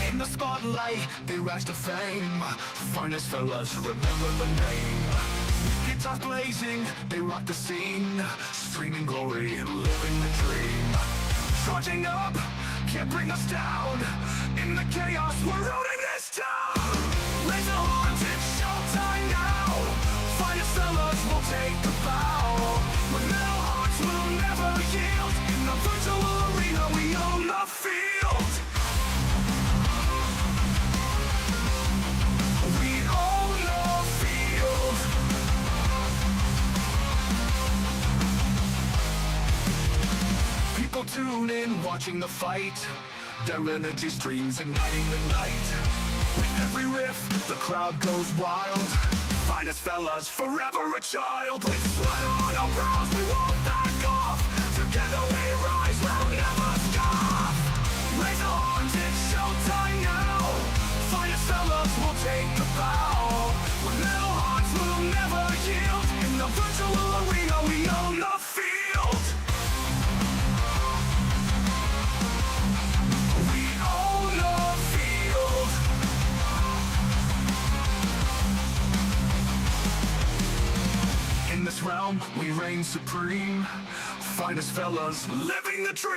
In the spotlight, they rise to fame. Finest fellas, remember the name. Guitars blazing, they rock the scene. Streaming glory, living the dream. Charging up, can't bring us down. In the chaos, we're ruling this town. Raise the horns, it's showtime now. Finest fellas will take the bow. With metal hearts, we'll never yield. In the virtual arena, we own the field. We own the field. People tune in, watching the fight. Their energy streams igniting the night. With every riff, the crowd goes wild. Finest fellas, forever a child. With sweat on our brows, we won't back off. Together we rise, we'll never scoff. Raise the horns, it's showtime now. Finest fellas will take the bow. With metal hearts, we'll never yield. In the virtual arena, we own the field. We own the field. In this realm, we reign supreme. Finest fellas, living the dream.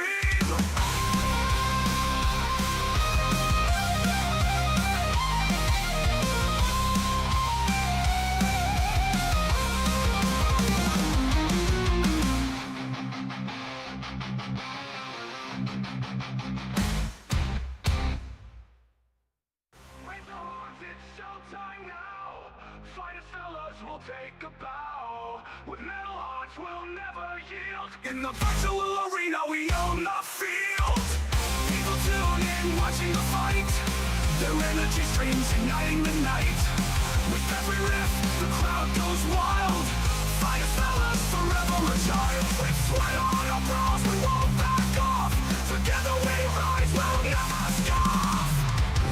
Raise the horns, it's showtime now. Finest fellas will take a bow. With metal hearts, we'll never yield. In the virtual arena, we own the field. People tune in, watching the fight. Their energy streams igniting the night. With every riff, the crowd goes wild. Finest fellas, forever a child. With sweat on our brows, we won't back off. Together we rise, we'll never scoff.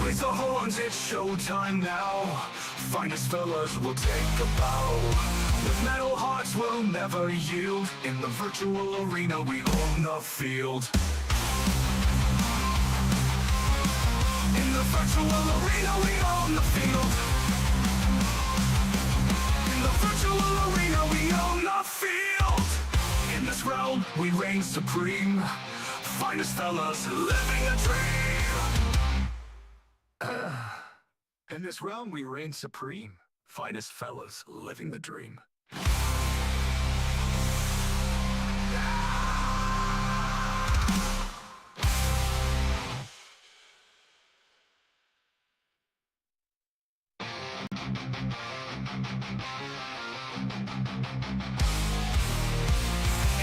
Raise the horns, it's showtime now. Finest fellas will take a bow. With metal hearts, we'll never yield. In the virtual arena, we own the field. In the virtual arena, we own the field. In the virtual arena, we own the field. In this realm, we reign supreme. Finest fellas, living a dream. In this realm, we reign supreme. Finest fellas, living the dream.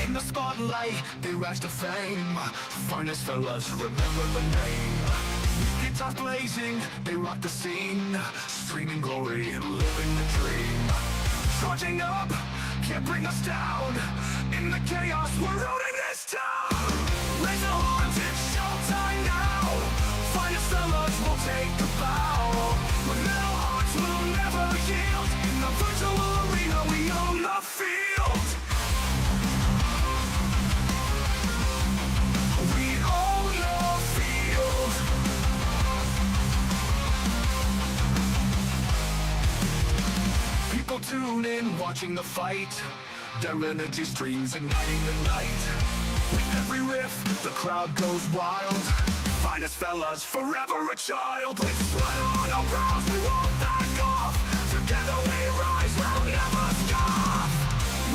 In the spotlight, they rise to fame. Finest fellas, remember the name. Guitars blazing, they rock the scene. Streaming glory, living the dream. Charging up, can't bring us down. In the chaos, we're ruling this town. Raise the horns, it's showtime now. Finest fellas will take the bow. With metal hearts, we'll never yield. In the virtual arena, we own the field. We own the field. People tune in, watching the fight. Their energy streams igniting the night. With every riff, the crowd goes wild. Finest fellas, forever a child. With sweat on our brows, we won't back off. Together we rise, we'll never scoff.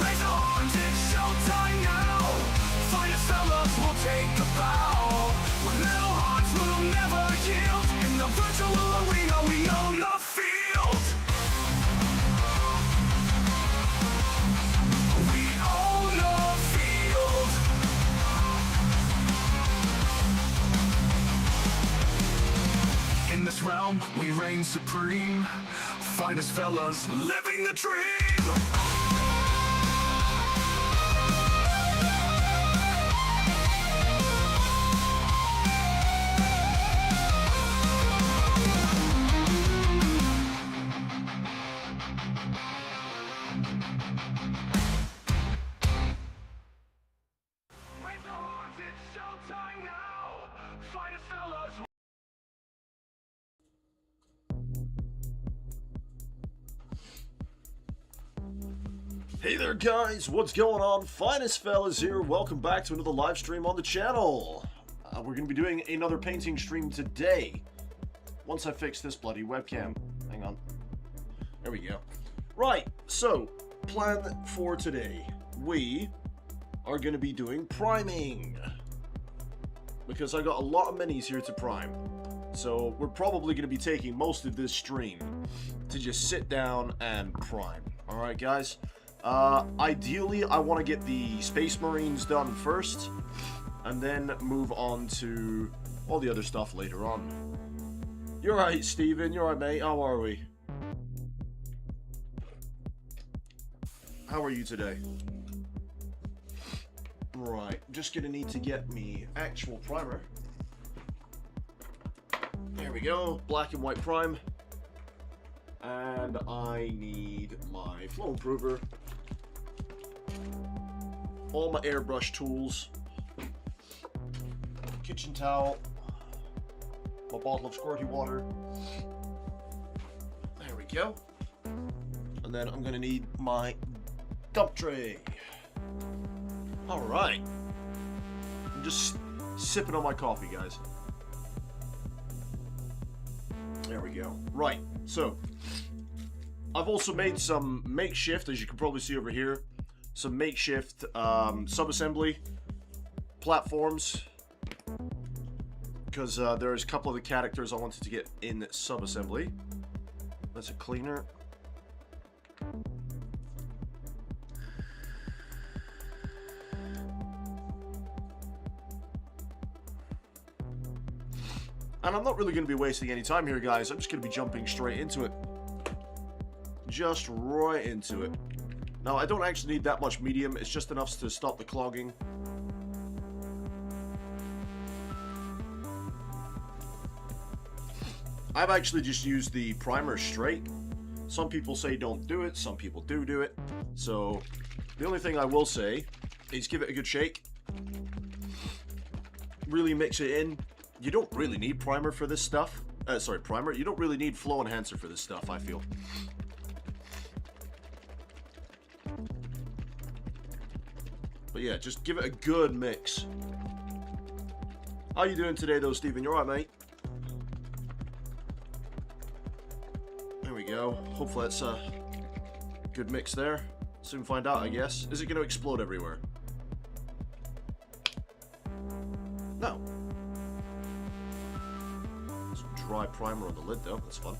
Raise the horns, it's showtime now. Finest fellas will take the bow. With metal hearts, we'll never yield. In the virtual arena, we own the field. We own the field. In this realm, we reign supreme. Finest fellas, living the dream. Hey there guys, what's going on? Finest Fellas here, welcome back to another live stream on the channel. We're going to be doing another painting stream today. Once I fix this bloody webcam. Hang on. There we go. Right, so, plan for today. We are going to be doing priming. Because I got a lot of minis here to prime. So, we're probably going to be taking most of this stream to just sit down and prime. Alright guys? Ideally, I want to get the Space Marines done first, and then move on to all the other stuff later on. You're right, Steven. You're right, mate. How are we? How are you today? Right, just gonna need to get me actual primer. There we go, black and white prime. And I need my flow improver, all my airbrush tools, kitchen towel, my bottle of squirty water. There we go. And then I'm gonna need my dump tray. All right. I'm just sipping on my coffee, guys. There we go. Right, so I've also made some makeshift, as you can probably see over here, some makeshift sub-assembly platforms, because there's a couple of the characters I wanted to get in sub-assembly. That's a cleaner. And I'm not really going to be wasting any time here, guys. I'm just going to be jumping straight into it. Just right into it. Now, I don't actually need that much medium. It's just enough to stop the clogging. I've actually just used the primer straight. Some people say don't do it. Some people do it. So, the only thing I will say is give it a good shake. Really mix it in. You don't really need primer for this stuff. Sorry, primer. You don't really need flow enhancer for this stuff, I feel. But yeah, just give it a good mix. How you doing today, though, Steven? You alright, mate? There we go. Hopefully that's a good mix there. Soon find out, I guess. Is it going to explode everywhere? No. Dry primer on the lid though, that's fun.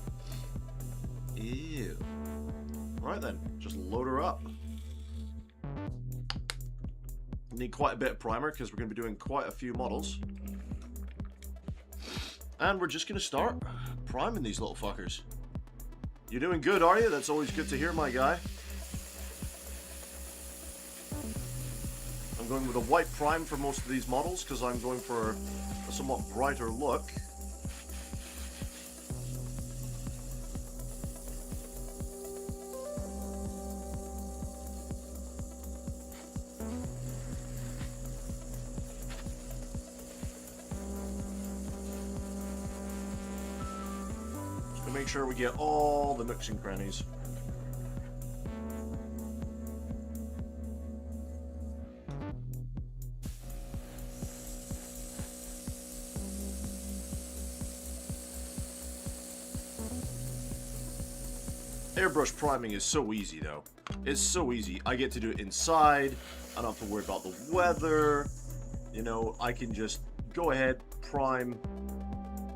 Ew. Right then, just load her up. Need quite a bit of primer because we're going to be doing quite a few models. And we're just going to start priming these little fuckers. You're doing good, are you? That's always good to hear, my guy. I'm going with a white prime for most of these models because I'm going for a somewhat brighter look. Make sure we get all the nooks and crannies. Airbrush priming is so easy though. It's so easy. I get to do it inside. I don't have to worry about the weather. You know, I can just go ahead, prime,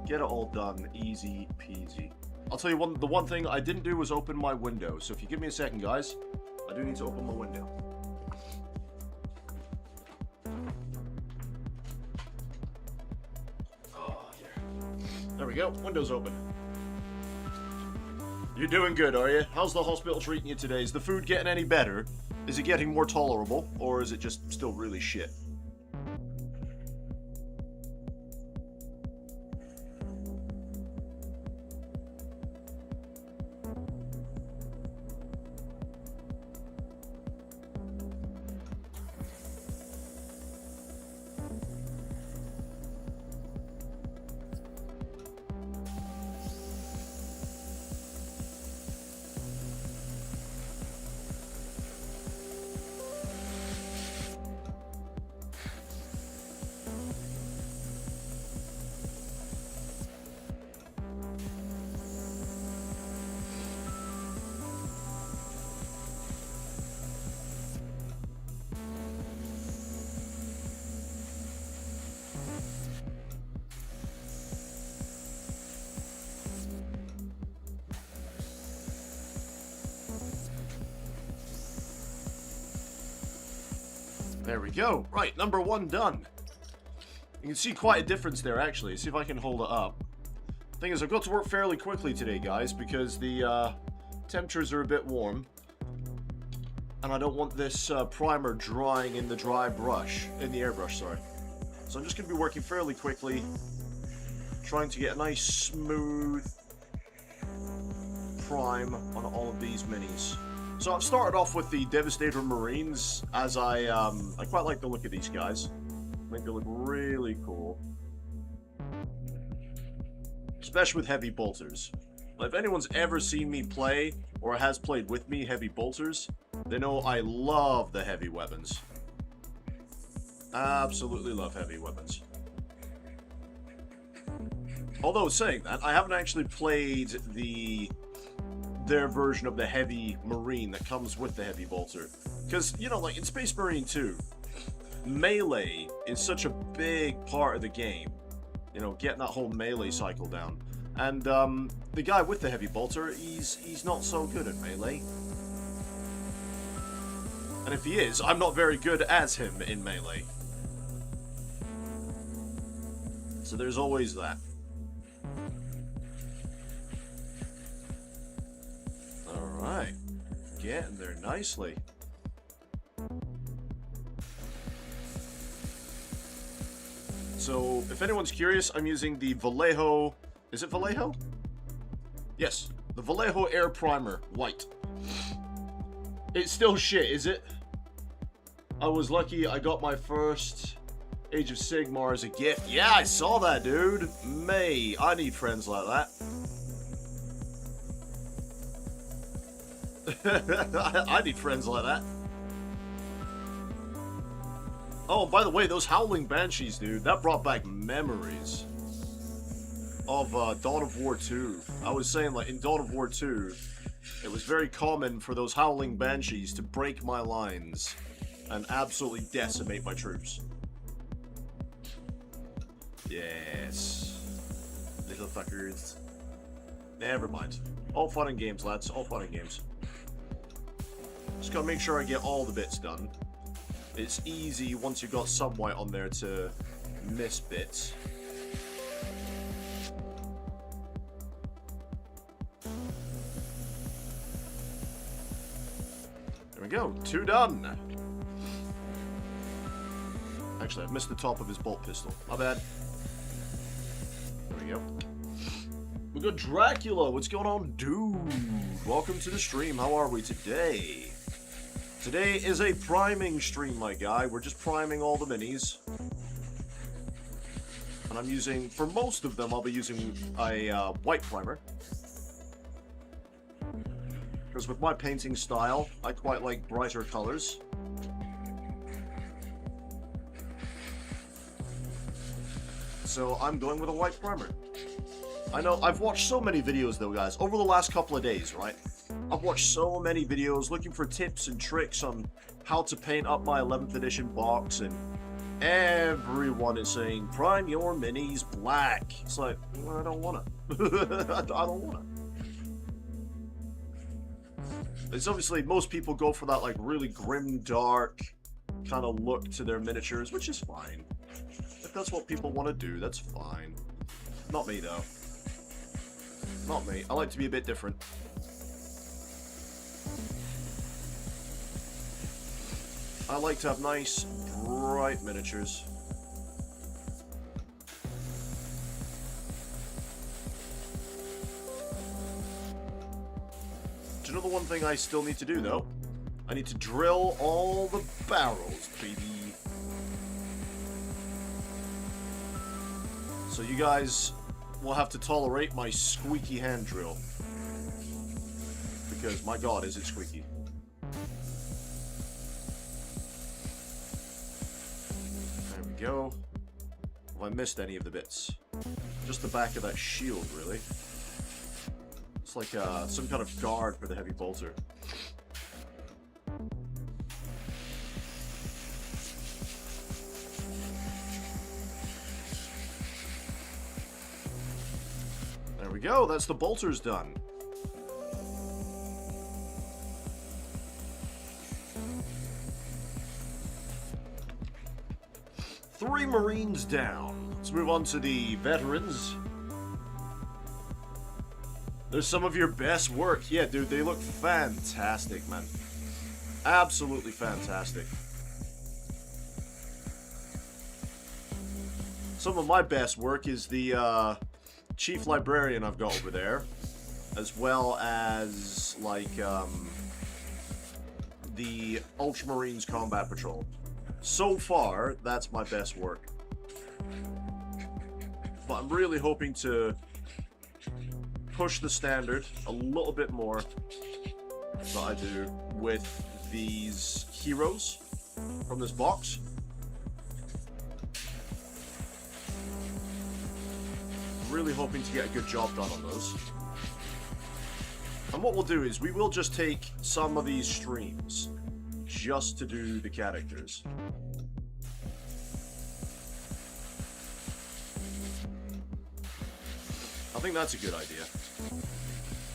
get it all done. Easy peasy. I'll tell you the one thing I didn't do was open my window. So if you give me a second, guys, I do need to open my window. Oh, yeah. There we go. Window's open. You're doing good, are you? How's the hospital treating you today? Is the food getting any better? Is it getting more tolerable? Or is it just still really shit? There we go. Right, number 1 done. You can see quite a difference there, actually. See if I can hold it up. Thing is, I've got to work fairly quickly today, guys, because the temperatures are a bit warm. And I don't want this primer drying in the dry brush. In the airbrush, sorry. So I'm just going to be working fairly quickly. Trying to get a nice, smooth prime on all of these minis. So I've started off with the Devastator Marines, as I quite like the look of these guys. I think they look really cool. Especially with heavy bolters. If anyone's ever seen me play, or has played with me heavy bolters, they know I love the heavy weapons. Absolutely love heavy weapons. Although, saying that, I haven't actually played their version of the heavy marine that comes with the heavy bolter. Because, you know, like in Space Marine 2, melee is such a big part of the game. You know, getting that whole melee cycle down. And the guy with the heavy bolter, he's not so good at melee. And if he is, I'm not very good as him in melee. So there's always that. Alright. Getting there nicely. So, if anyone's curious, I'm using the Vallejo... Is it Vallejo? Yes. The Vallejo Air Primer, white. It's still shit, is it? I was lucky I got my first Age of Sigmar as a gift. Yeah, I saw that, dude. May. I need friends like that. I need friends like that. Oh, by the way, those Howling Banshees, dude, that brought back memories of Dawn of War 2. I was saying, like, in Dawn of War 2, it was very common for those Howling Banshees to break my lines and absolutely decimate my troops. Yes. Little fuckers. Never mind. All fun and games, lads. All fun and games. Just gotta make sure I get all the bits done. It's easy once you've got some white on there to miss bits. There we go. 2 done. Actually, I've missed the top of his bolt pistol. My bad. There we go. We got Dracula. What's going on, dude? Welcome to the stream. How are we today? Today is a priming stream, my guy. We're just priming all the minis. And I'm using, for most of them, I'll be using a white primer. Because with my painting style, I quite like brighter colors. So I'm going with a white primer. I know, I've watched so many videos though, guys, over the last couple of days, right? I've watched so many videos looking for tips and tricks on how to paint up my 11th edition box, and everyone is saying, prime your minis black. It's like, well, I don't want to. I don't want to. It's obviously, most people go for that, like, really grim, dark kind of look to their miniatures, which is fine. If that's what people want to do, that's fine. Not me, though. Not me. I like to be a bit different. I like to have nice, bright miniatures. Do you know the one thing I still need to do, though? I need to drill all the barrels, baby. So you guys will have to tolerate my squeaky hand drill. Because, my god, is it squeaky. There we go. Have I missed any of the bits? Just the back of that shield, really. It's like some kind of guard for the heavy bolter. There we go, that's the bolters done. 3 Marines down. Let's move on to the veterans. There's some of your best work. Yeah, dude, they look fantastic, man. Absolutely fantastic. Some of my best work is the Chief Librarian I've got over there, as well as, like, the Ultramarines Combat Patrol. So far, that's my best work. But I'm really hoping to push the standard a little bit more than I do with these heroes from this box. Really hoping to get a good job done on those. And what we'll do is we will just take some of these streams just to do the characters. I think that's a good idea.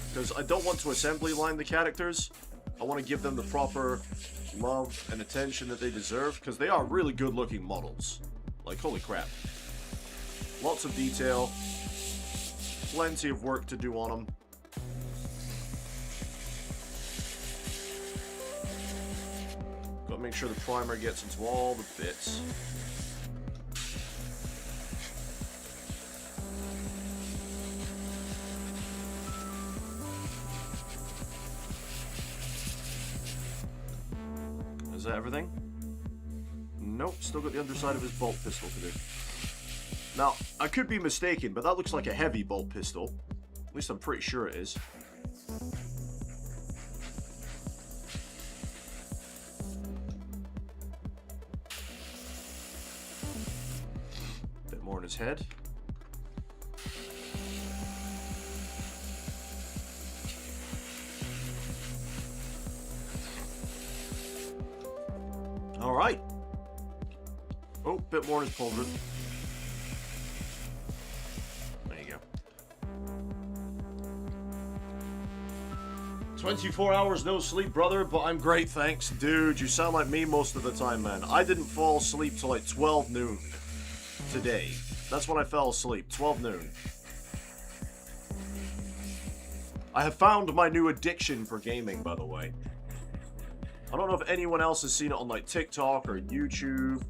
Because I don't want to assembly line the characters. I want to give them the proper love and attention that they deserve, because they are really good looking models. Like, holy crap. Lots of detail. Plenty of work to do on them. Gotta make sure the primer gets into all the bits. Is that everything? Nope, still got the underside of his bolt pistol to do. Now, I could be mistaken, but that looks like a heavy bolt pistol. At least I'm pretty sure it is. Bit more in his head. Alright. Oh, bit more in his pauldron. There you go. 24 hours no sleep, brother, but I'm great, thanks. Dude, you sound like me most of the time, man. I didn't fall asleep till like 12 noon today. That's when I fell asleep, 12 noon. I have found my new addiction for gaming, by the way. I don't know if anyone else has seen it on like TikTok or YouTube,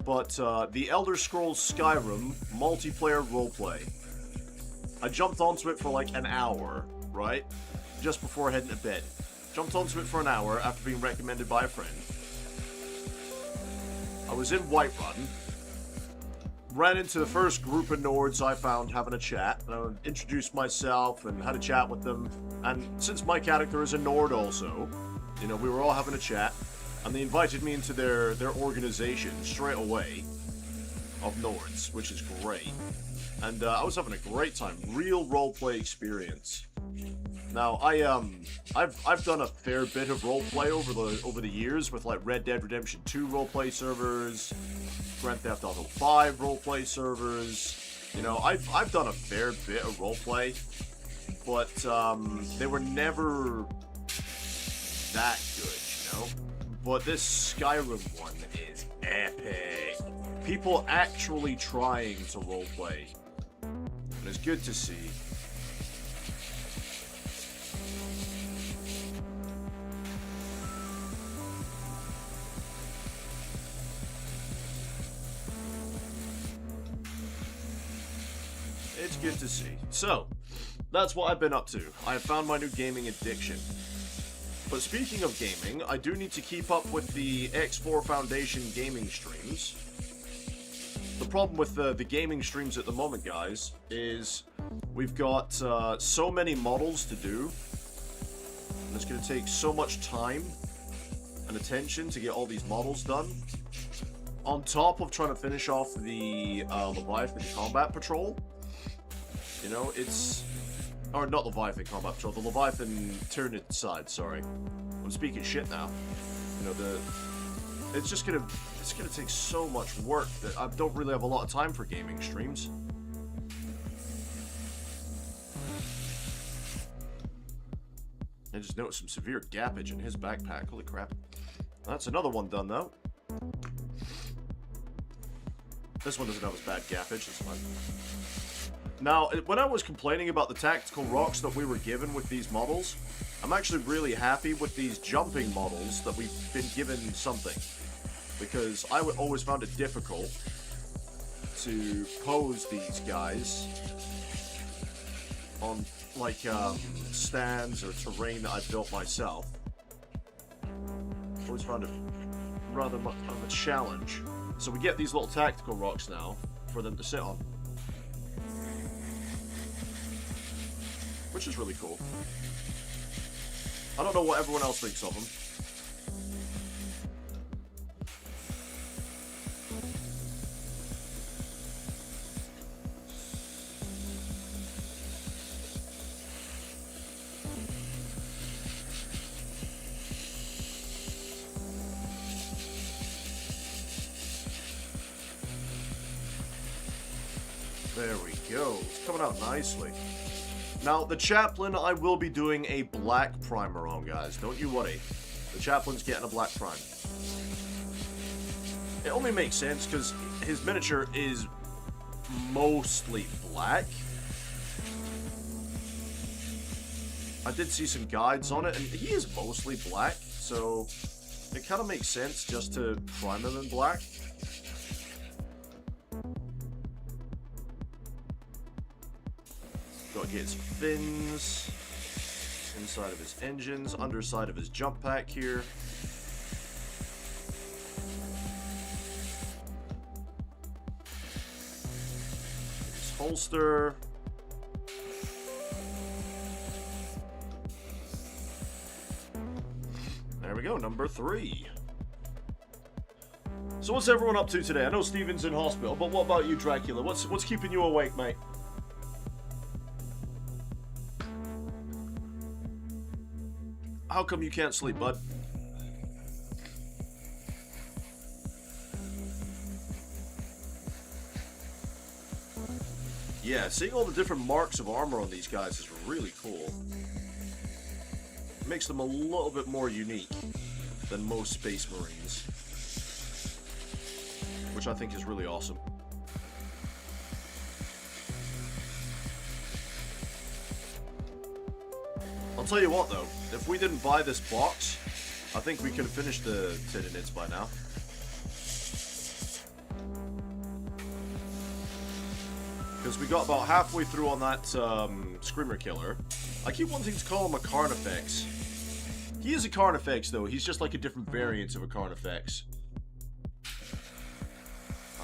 but the Elder Scrolls Skyrim multiplayer roleplay. I jumped onto it for like an hour, right? Just before heading to bed. Jumped onto it for an hour after being recommended by a friend. I was in Whiterun. Ran into the first group of Nords I found having a chat. And I introduced myself and had a chat with them. And since my character is a Nord also, you know, we were all having a chat, and they invited me into their organization straight away of Nords, which is great. And I was having a great time, real roleplay experience. Now, I've done a fair bit of roleplay over the years with like Red Dead Redemption 2 roleplay servers, Grand Theft Auto 5 roleplay servers. You know, I've done a fair bit of roleplay, but they were never that good, you know? But this Skyrim one is epic. People actually trying to roleplay. And it's good to see. It's good to see. So, that's what I've been up to. I have found my new gaming addiction. But speaking of gaming, I do need to keep up with the X4 Foundation gaming streams. The problem with the gaming streams at the moment, guys, is we've got so many models to do. And it's going to take so much time and attention to get all these models done. On top of trying to finish off the Leviathan Combat Patrol. You know, it's... Or not Leviathan Combat Patrol, the Leviathan Tyranid side, sorry. I'm speaking shit now. You know, it's gonna take so much work that I don't really have a lot of time for gaming streams. I just noticed some severe gappage in his backpack, holy crap. That's another one done though. This one doesn't have as bad gappage, it's fine. Now, when I was complaining about the tactical rocks that we were given with these models, I'm actually really happy with these jumping models that we've been given something. Because I always found it difficult to pose these guys on, like, stands or terrain that I built myself. Always found it rather much of a challenge. So we get these little tactical rocks now for them to sit on. Which is really cool. I don't know what everyone else thinks of them. There we go. It's coming out nicely. Now, the chaplain I will be doing a black primer on, guys. Don't you worry. The chaplain's getting a black prime. It only makes sense because his miniature is mostly black. I did see some guides on it, and he is mostly black, so it kind of makes sense just to prime him in black. Got to get his fins, inside of his engines, underside of his jump pack here. His holster. There we go, number 3. So what's everyone up to today? I know Steven's in hospital, but what about you, Dracula? What's keeping you awake, mate? How come you can't sleep, bud? Yeah, seeing all the different marks of armor on these guys is really cool. It makes them a little bit more unique than most Space Marines, which I think is really awesome. I'll tell you what, though, if we didn't buy this box, I think we could have finished the Titanids by now. Because we got about halfway through on that Screamer Killer. I keep wanting to call him a Carnifex. He is a Carnifex, though. He's just like a different variant of a Carnifex.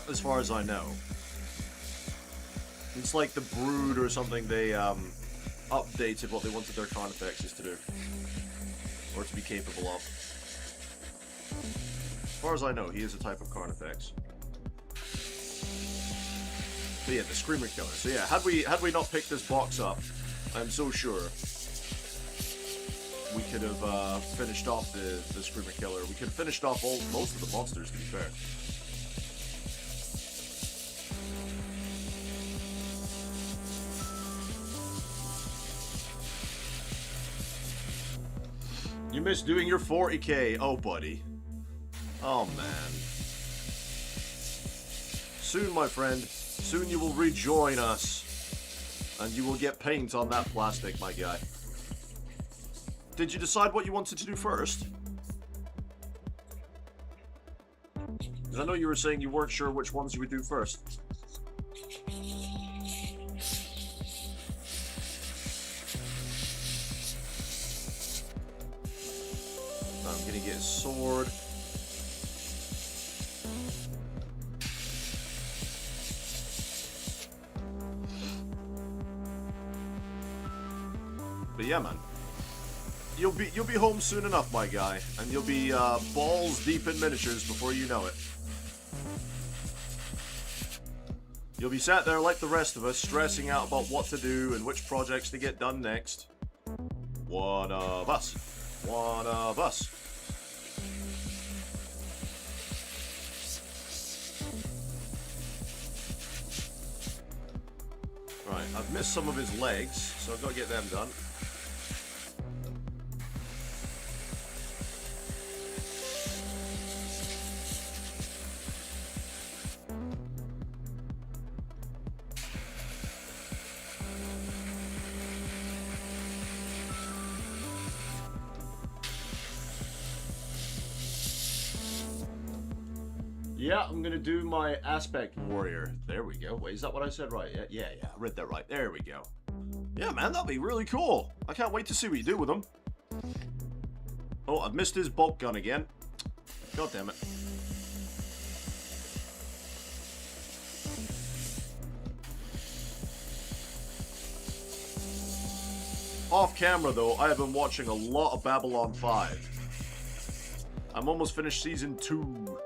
As far as I know. It's like the Brood or something. They updated what they wanted their Carnifexes to do. Or to be capable of. As far as I know, he is a type of Carnifex. But yeah, the Screamer Killer. So yeah, had we not picked this box up, I'm so sure we could have finished off the Screamer Killer. We could have finished off most of the monsters, to be fair. You missed doing your 40k. Oh, buddy. Oh, man. Soon, my friend. Soon you will rejoin us. And you will get paint on that plastic, my guy. Did you decide what you wanted to do first? Because I know you were saying you weren't sure which ones you would do first. I'm gonna get his sword. But yeah, man, you'll be home soon enough, my guy, and you'll be balls deep in miniatures before you know it. You'll be sat there like the rest of us, stressing out about what to do and which projects to get done next. One of us. One of us. Right, I've missed some of his legs, so I've got to get them done. Yeah, I'm gonna do my aspect warrior. There we go. Wait, is that what I said right? Yeah, I read that right. There we go. Yeah, man, that'll be really cool. I can't wait to see what you do with him. Oh, I've missed his bolt gun again. God damn it. Off camera, though, I have been watching a lot of Babylon 5. I'm almost finished Season 2.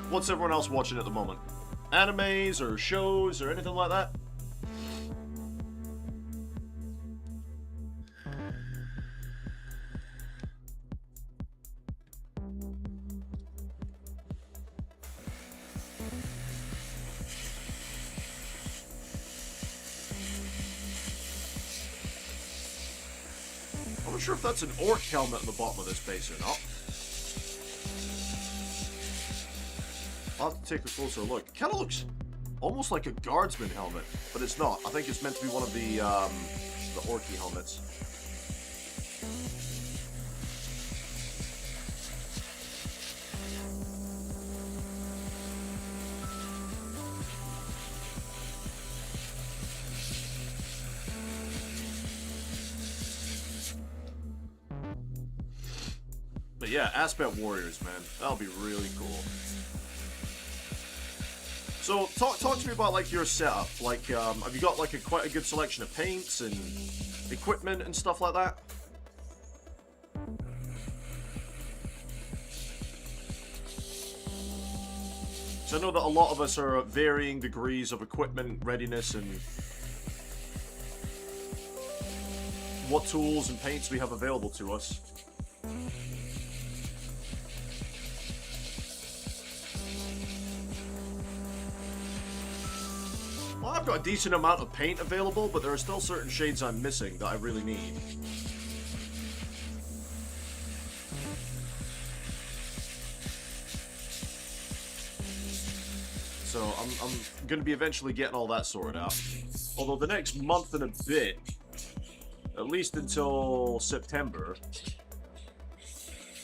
What's everyone else watching at the moment? Animes or shows or anything like that? I'm not sure if that's an orc helmet on the bottom of this base or not. I'll have to take a closer look. It kind of looks almost like a guardsman helmet, but it's not. I think it's meant to be one of the orky helmets. But yeah, Aspect Warriors, man. That'll be really cool. So, talk to me about, like, your setup. Like, have you got, like, quite a good selection of paints and equipment and stuff like that? So I know that a lot of us are at varying degrees of equipment readiness and what tools and paints we have available to us. Well, I've got a decent amount of paint available, but there are still certain shades I'm missing that I really need. So I'm going to be eventually getting all that sorted out. Although the next month and a bit, at least until September,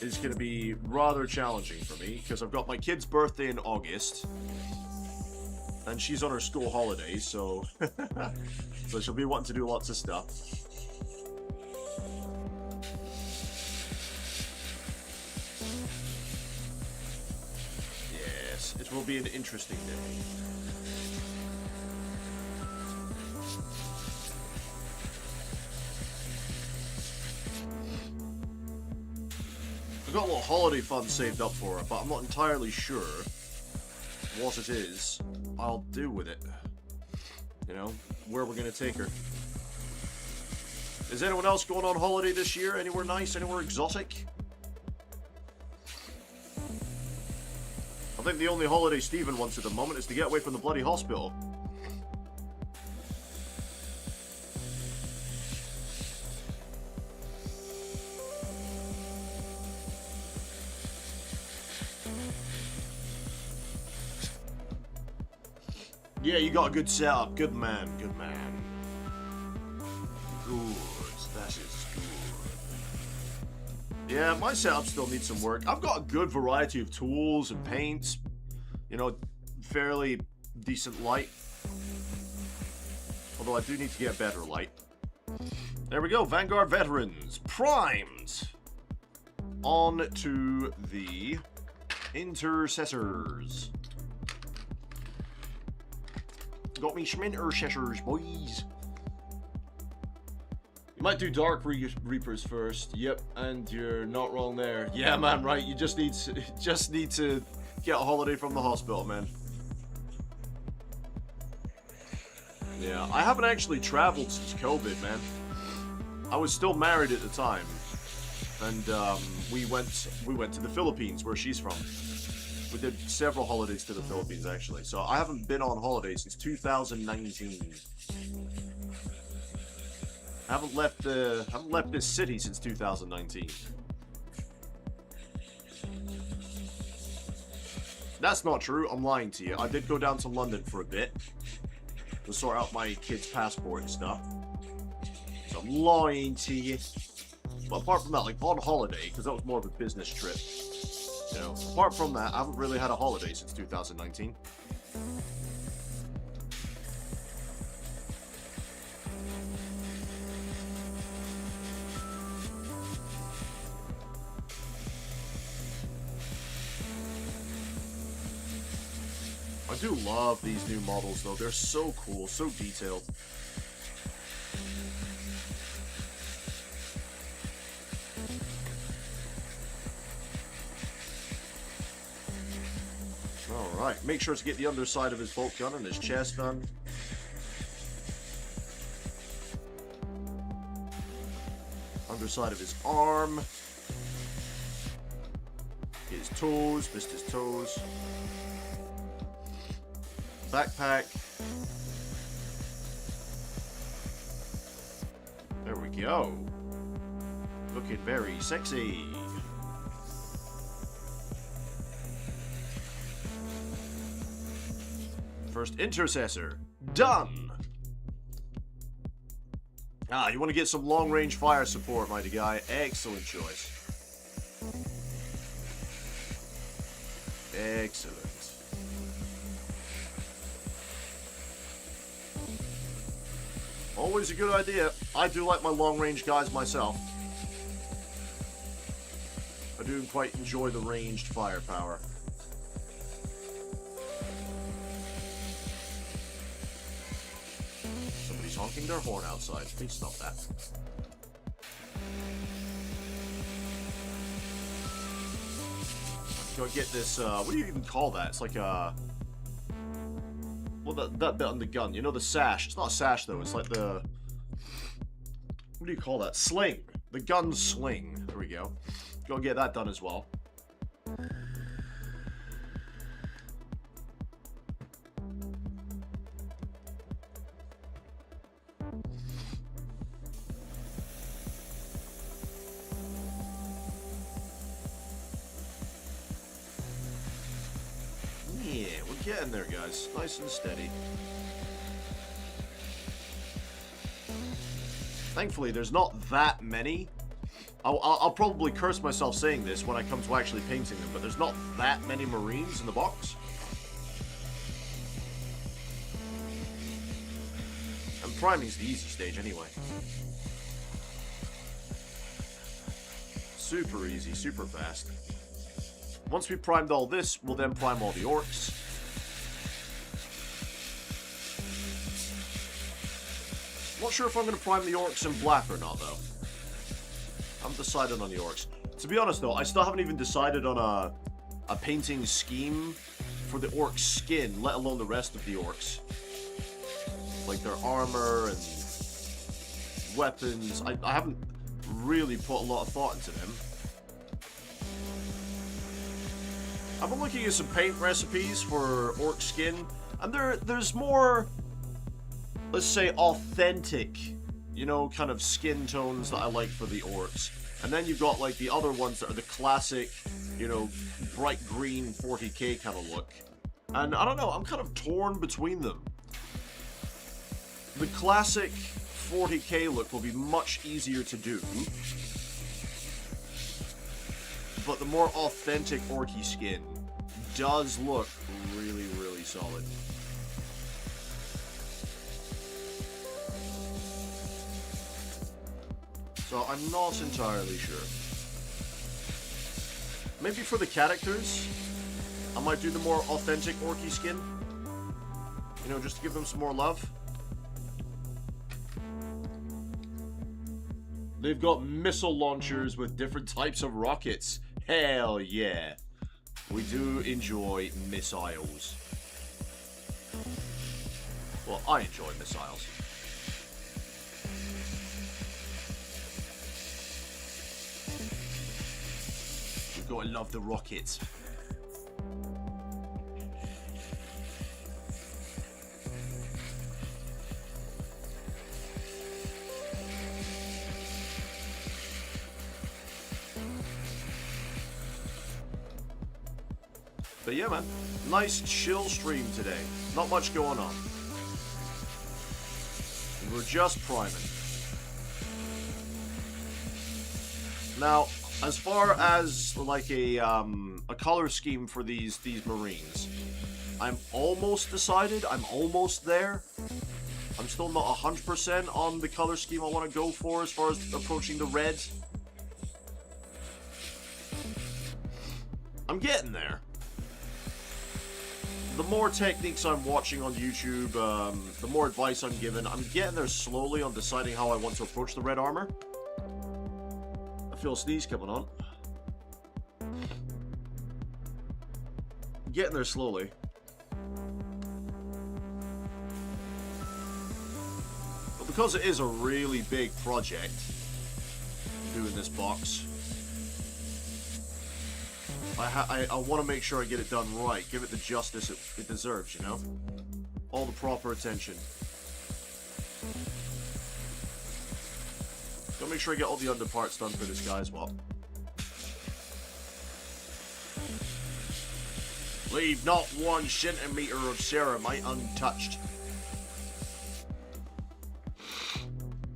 is going to be rather challenging for me, because I've got my kid's birthday in August. And she's on her school holidays, so so she'll be wanting to do lots of stuff. Yes, it will be an interesting day. I've got a little holiday fund saved up for her, but I'm not entirely sure what it is I'll do with it. You know, where we're gonna take her. Is anyone else going on holiday this year? Anywhere nice? Anywhere exotic? I think the only holiday Steven wants at the moment is to get away from the bloody hospital. Yeah, you got a good setup. Good man, good man. Good, that is good. Yeah, my setup still needs some work. I've got a good variety of tools and paints. You know, fairly decent light. Although I do need to get better light. There we go, Vanguard Veterans. Primed! On to the Intercessors. Got me some Intercessors, boys. You might do Dark Reapers first. Yep, and you're not wrong there. Yeah, man, right. You just need to get a holiday from the hospital, man. Yeah, I haven't actually traveled since COVID, man. I was still married at the time, and we went to the Philippines, where she's from. We did several holidays to the Philippines, actually. So I haven't been on holiday since 2019. I haven't left this city since 2019. That's not true. I'm lying to you. I did go down to London for a bit. to sort out my kid's passport and stuff. So I'm lying to you. But apart from that, like on holiday, because that was more of a business trip, you know, apart from that, I haven't really had a holiday since 2019. I do love these new models, though. They're so cool, so detailed. Alright, make sure to get the underside of his bolt gun and his chest done. Underside of his arm. His toes, missed his toes. Backpack. There we go. Looking very sexy. First intercessor. Done! Ah, you want to get some long-range fire support, mighty guy. Excellent choice. Excellent. Always a good idea. I do like my long-range guys myself. I do quite enjoy the ranged firepower. Somebody's honking their horn outside. Please stop that. Go get this, what do you even call that? It's like a... Well, that bit on the gun. You know the sash. It's not a sash, though. It's like the... What do you call that? Sling. The gun sling. There we go. Go get that done as well. Yeah, we're getting there, guys. Nice and steady. Thankfully, there's not that many. I'll probably curse myself saying this when I come to actually painting them, but there's not that many Marines in the box. And priming's the easy stage anyway. Super easy, super fast. Once we primed all this, we'll then prime all the orcs. Not sure if I'm going to prime the orcs in black or not, though. I haven't decided on the orcs. To be honest, though, I still haven't even decided on a painting scheme for the orc skin, let alone the rest of the orcs. Like their armor and weapons. I haven't really put a lot of thought into them. I've been looking at some paint recipes for orc skin, and there's more, let's say, authentic, you know, kind of skin tones that I like for the orcs. And then you've got, like, the other ones that are the classic, you know, bright green 40k kind of look. And I don't know, I'm kind of torn between them. The classic 40k look will be much easier to do. But the more authentic orky skin does look really, really solid. So I'm not entirely sure. Maybe for the characters, I might do the more authentic orky skin. You know, just to give them some more love. They've got missile launchers with different types of rockets. Hell yeah. We do enjoy missiles. Well, I enjoy missiles. You've got to love the rockets. But yeah, man, nice chill stream today. Not much going on. We're just priming. Now, as far as like a color scheme for these Marines, I'm almost decided. I'm almost there. I'm still not 100% on the color scheme I want to go for as far as approaching the red. I'm getting there. The more techniques I'm watching on YouTube, the more advice I'm given, I'm getting there slowly on deciding how I want to approach the red armor. I feel a sneeze coming on. Getting there slowly. But because it is a really big project, doing this box, I want to make sure I get it done right. Give it the justice it deserves, you know? All the proper attention. Gotta make sure I get all the underparts done for this guy as well. Leave not 1 centimeter of ceramite untouched.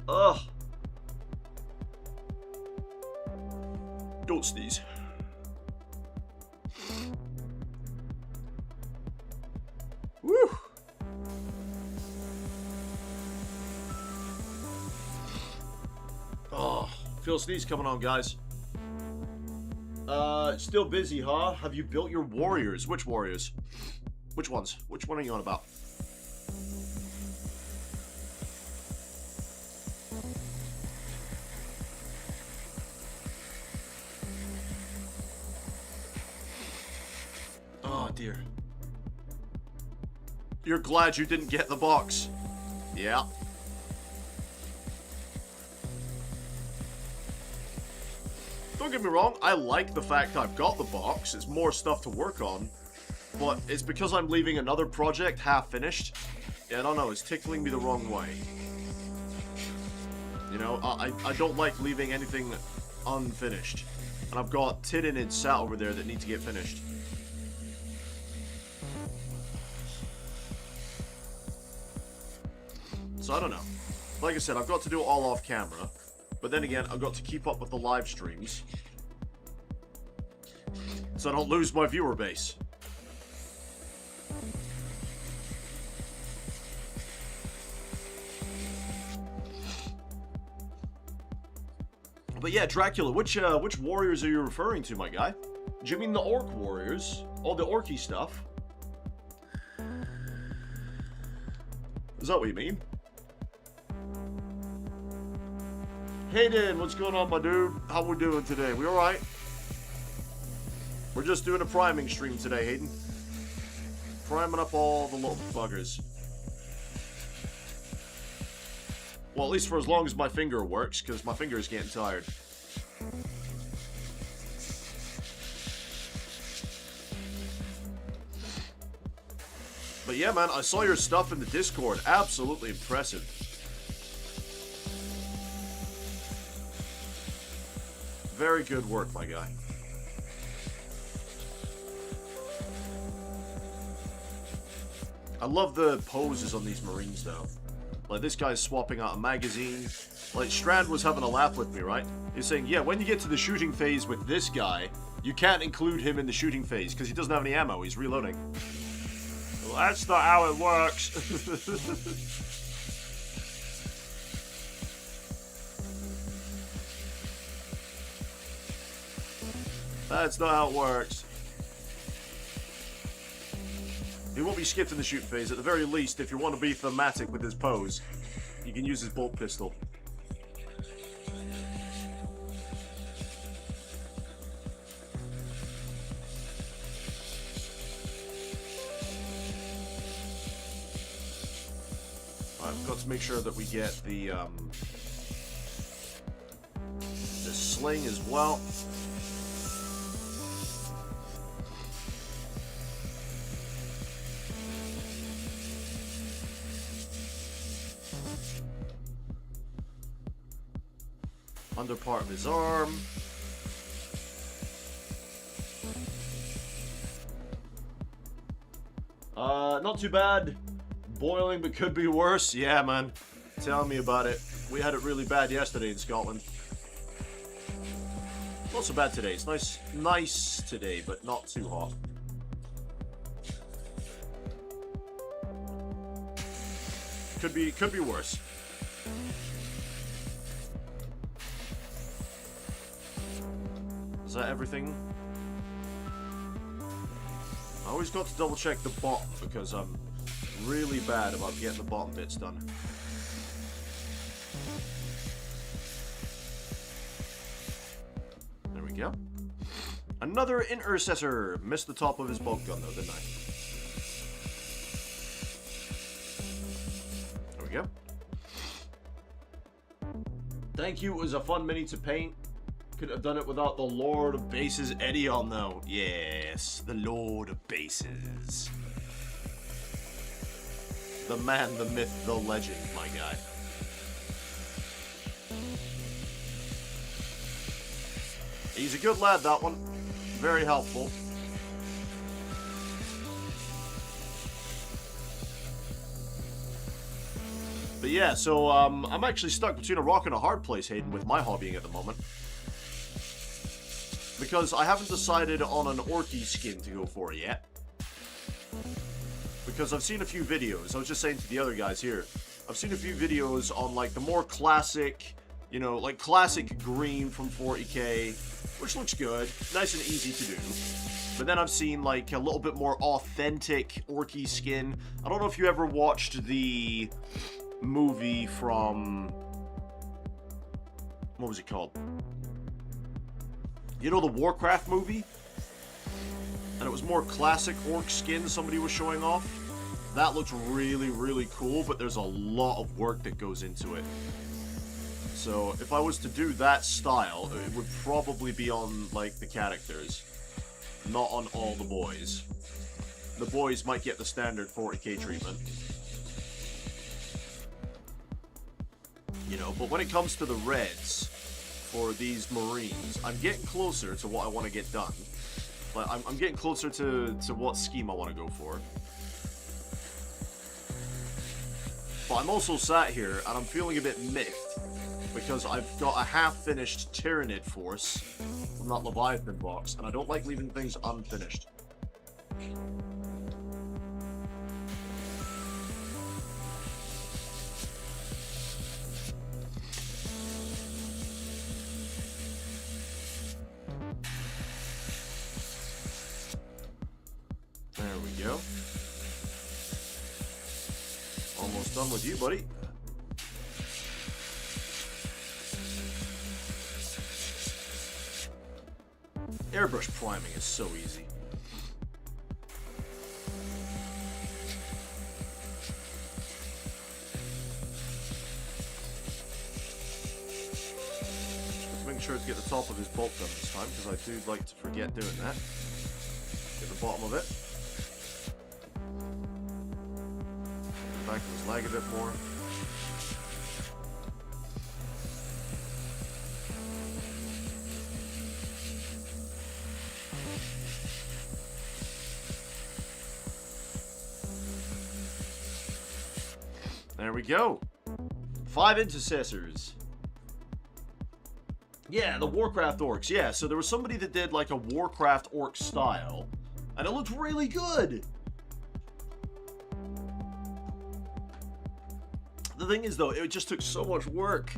Ugh. Don't sneeze. Woo! Oh, feel a sneeze coming on, guys. Still busy, huh? Have you built your warriors? Which warriors? Which ones? Which one are you on about? Oh, dear. You're glad you didn't get the box. Yeah. Don't get me wrong, I like the fact I've got the box. It's more stuff to work on. But it's because I'm leaving another project half-finished. Yeah, I don't know, it's tickling me the wrong way. You know, I don't like leaving anything unfinished. And I've got Tyranids sat over there that need to get finished. So I don't know. Like I said, I've got to do it all off camera. But then again, I've got to keep up with the live streams. So I don't lose my viewer base. But yeah, Dracula, which warriors are you referring to, my guy? Do you mean the orc warriors? All the orky stuff? Is that what you mean? Hayden, what's going on, my dude? How we doing today? We alright? We're just doing a priming stream today, Hayden. Priming up all the little buggers. Well, at least for as long as my finger works, because my finger is getting tired. But yeah, man, I saw your stuff in the Discord. Absolutely impressive. Very good work, my guy. I love the poses on these Marines, though. Like, this guy's swapping out a magazine. Like, Strand was having a laugh with me, right? He's saying, yeah, when you get to the shooting phase with this guy, you can't include him in the shooting phase, because he doesn't have any ammo. He's reloading. Well, that's not how it works. That's not how it works. He won't be skipped in the shooting phase. At the very least, if you want to be thematic with his pose, you can use his bolt pistol. I've got to make sure that we get the sling as well. Under part of his arm. Not too bad. Boiling, but could be worse. Yeah, man. Tell me about it. We had it really bad yesterday in Scotland. Not so bad today. It's nice today, but not too hot. Could be worse. Is that everything? I always got to double check the bottom because I'm really bad about getting the bottom bits done. There we go. Another intercessor. Missed the top of his bolt gun though, didn't I? There we go. Thank you. It was a fun mini to paint. Could have done it without the Lord of Bases Eddie on though. Yes, the Lord of Bases. The man, the myth, the legend, my guy. He's a good lad, that one. Very helpful. But yeah, so I'm actually stuck between a rock and a hard place, Hayden, with my hobbying at the moment. Because I haven't decided on an orky skin to go for yet. Because I've seen a few videos. I was just saying to the other guys here. I've seen a few videos on like the more classic, you know, like classic green from 40k, which looks good, nice and easy to do. But then I've seen like a little bit more authentic orky skin. I don't know if you ever watched the movie from, what was it called? You know the Warcraft movie? And it was more classic orc skin somebody was showing off. That looks really, really cool, but there's a lot of work that goes into it. So if I was to do that style, it would probably be on like the characters, not on all the boys. The boys might get the standard 40k treatment. You know, but when it comes to the reds, for these Marines, I'm getting closer to what I want to get done. But I'm getting closer to what scheme I want to go for. But I'm also sat here, and I'm feeling a bit miffed, because I've got a half-finished Tyrannid force from that Leviathan box, and I don't like leaving things unfinished. There we go. Almost done with you, buddy. Airbrush priming is so easy. Just make sure to get the top of his bolt done this time, because I do like to forget doing that. Get the bottom of it. Back to his leg a bit more. There we go. 5 intercessors. Yeah, the Warcraft orcs. Yeah, so there was somebody that did like a Warcraft orc style, and it looked really good. The thing is, though, it just took so much work.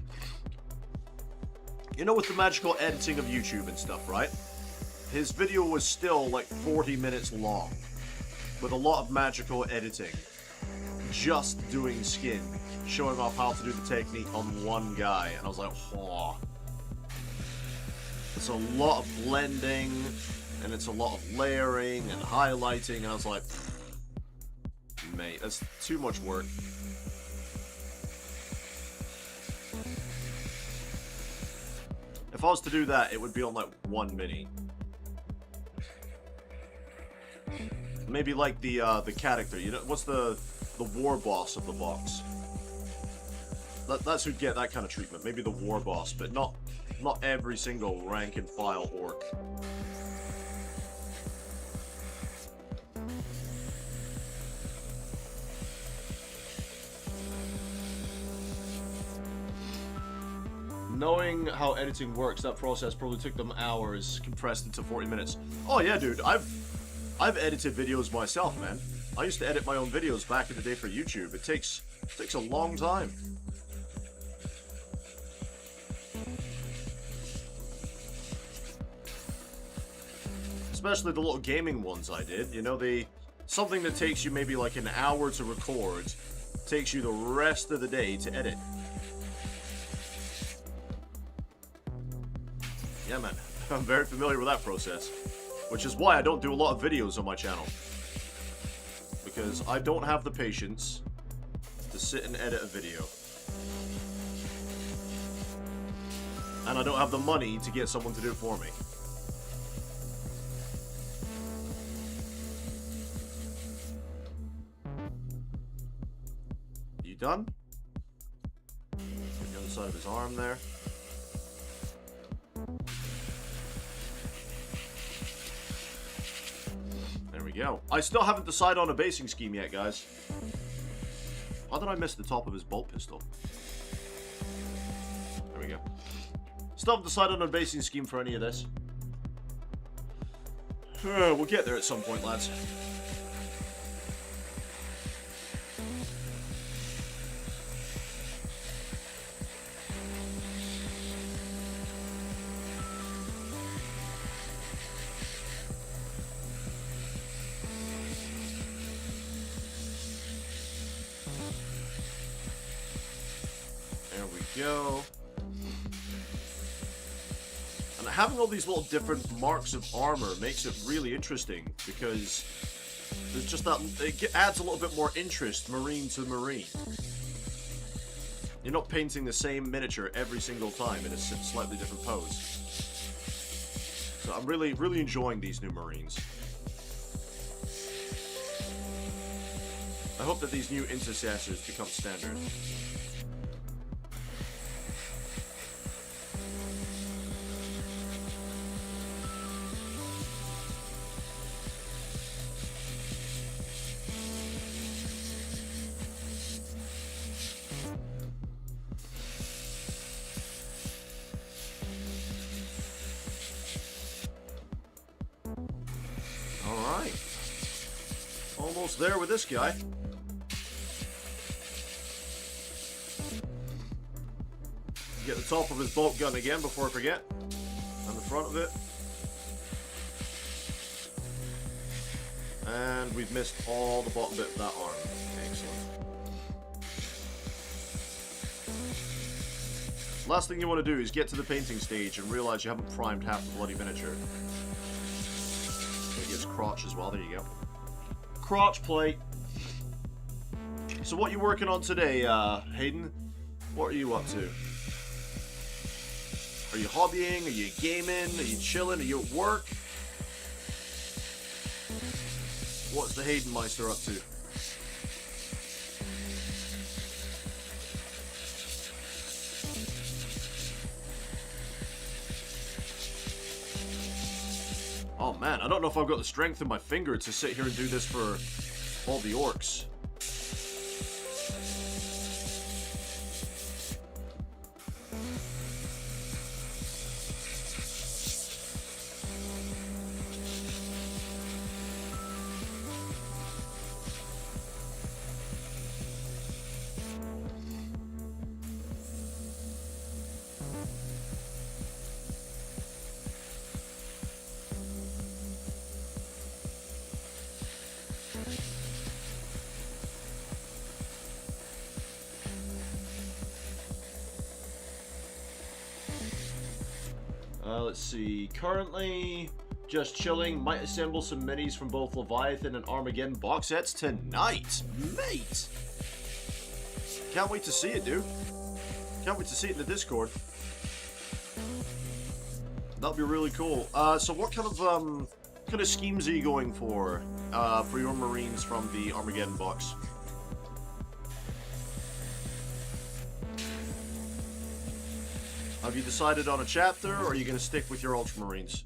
You know, with the magical editing of YouTube and stuff, right? His video was still like 40 minutes long, with a lot of magical editing. Just doing skin, showing off how to do the technique on one guy, and I was like, oh. It's a lot of blending, and it's a lot of layering and highlighting, and I was like, mate, that's too much work. If I was to do that, it would be on like one mini. Maybe like the character, you know, what's the war boss of the box? That's who'd get that kind of treatment. Maybe the war boss, but not every single rank and file orc. knowing how editing works, that process probably took them hours, compressed into 40 minutes. Oh yeah, dude, I've edited videos myself, man. I used to edit my own videos back in the day for YouTube. It takes a long time. Especially the little gaming ones I did. You know, something that takes you maybe like an hour to record takes you the rest of the day to edit. Yeah, man. I'm very familiar with that process. Which is why I don't do a lot of videos on my channel. Because I don't have the patience to sit and edit a video. And I don't have the money to get someone to do it for me. You done? The other side of his arm there. There we go. I still haven't decided on a basing scheme yet, guys. How did I miss the top of his bolt pistol? There we go. Still haven't decided on a basing scheme for any of this. We'll get there at some point, lads. There we go. And having all these little different marks of armor makes it really interesting because there's just that, it adds a little bit more interest marine to marine. You're not painting the same miniature every single time in a slightly different pose. So I'm really, really enjoying these new marines. I hope that these new intercessors become standard. Alright. Almost there with this guy. Get the top of his bolt gun again before I forget. And the front of it. And we've missed all the bottom bit of that arm. Excellent. Last thing you want to do is get to the painting stage and realize you haven't primed half the bloody miniature. It gets crotch as well, there you go. Crotch plate. So what are you working on today, Hayden? What are you up to? Are you hobbying? Are you gaming? Are you chilling? Are you at work? What's the Haydenmeister up to? Oh man, I don't know if I've got the strength in my finger to sit here and do this for all the orcs. Let's see, currently just chilling, might assemble some minis from both Leviathan and Armageddon box sets tonight, mate! Can't wait to see it, dude. Can't wait to see it in the Discord. That'll be really cool. So what kind of schemes are you going for your Marines from the Armageddon box? Have you decided on a chapter, or are you going to stick with your Ultramarines?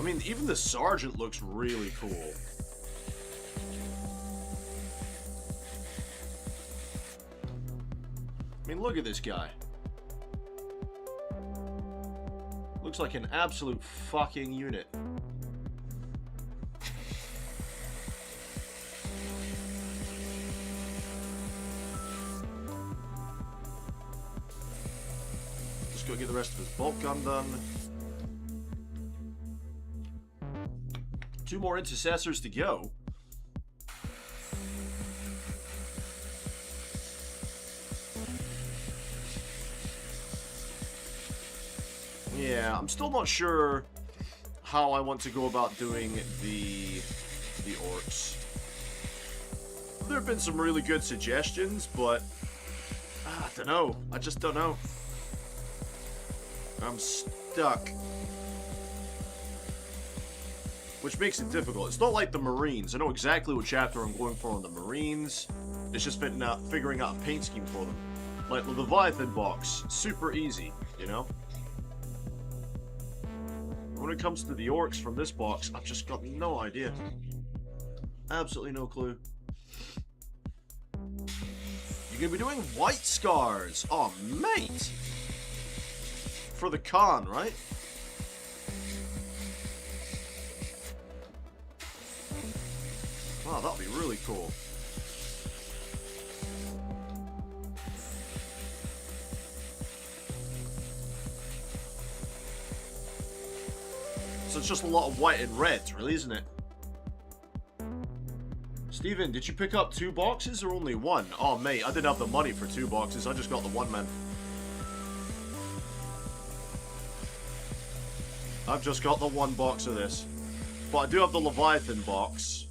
mean, even the sergeant looks really cool. I mean, look at this guy. Looks like an absolute fucking unit. Just gotta get the rest of his bolt gun done. 2 more intercessors to go. Yeah, I'm still not sure how I want to go about doing the orcs. There have been some really good suggestions, but I don't know. I just don't know. I'm stuck. Which makes it difficult. It's not like the Marines. I know exactly what chapter I'm going for on the Marines. It's just figuring out a paint scheme for them. Like the Leviathan box. Super easy, you know? When it comes to the orcs from this box, I've just got no idea. Absolutely no clue. You're gonna be doing white scars. Oh, mate! For the Khan, right? Wow, that'll be really cool. So it's just a lot of white and reds, really, isn't it? Steven, did you pick up 2 boxes or only 1? Oh, mate, I didn't have the money for 2 boxes. I just got the 1, man. I've just got the 1 box of this. But I do have the Leviathan box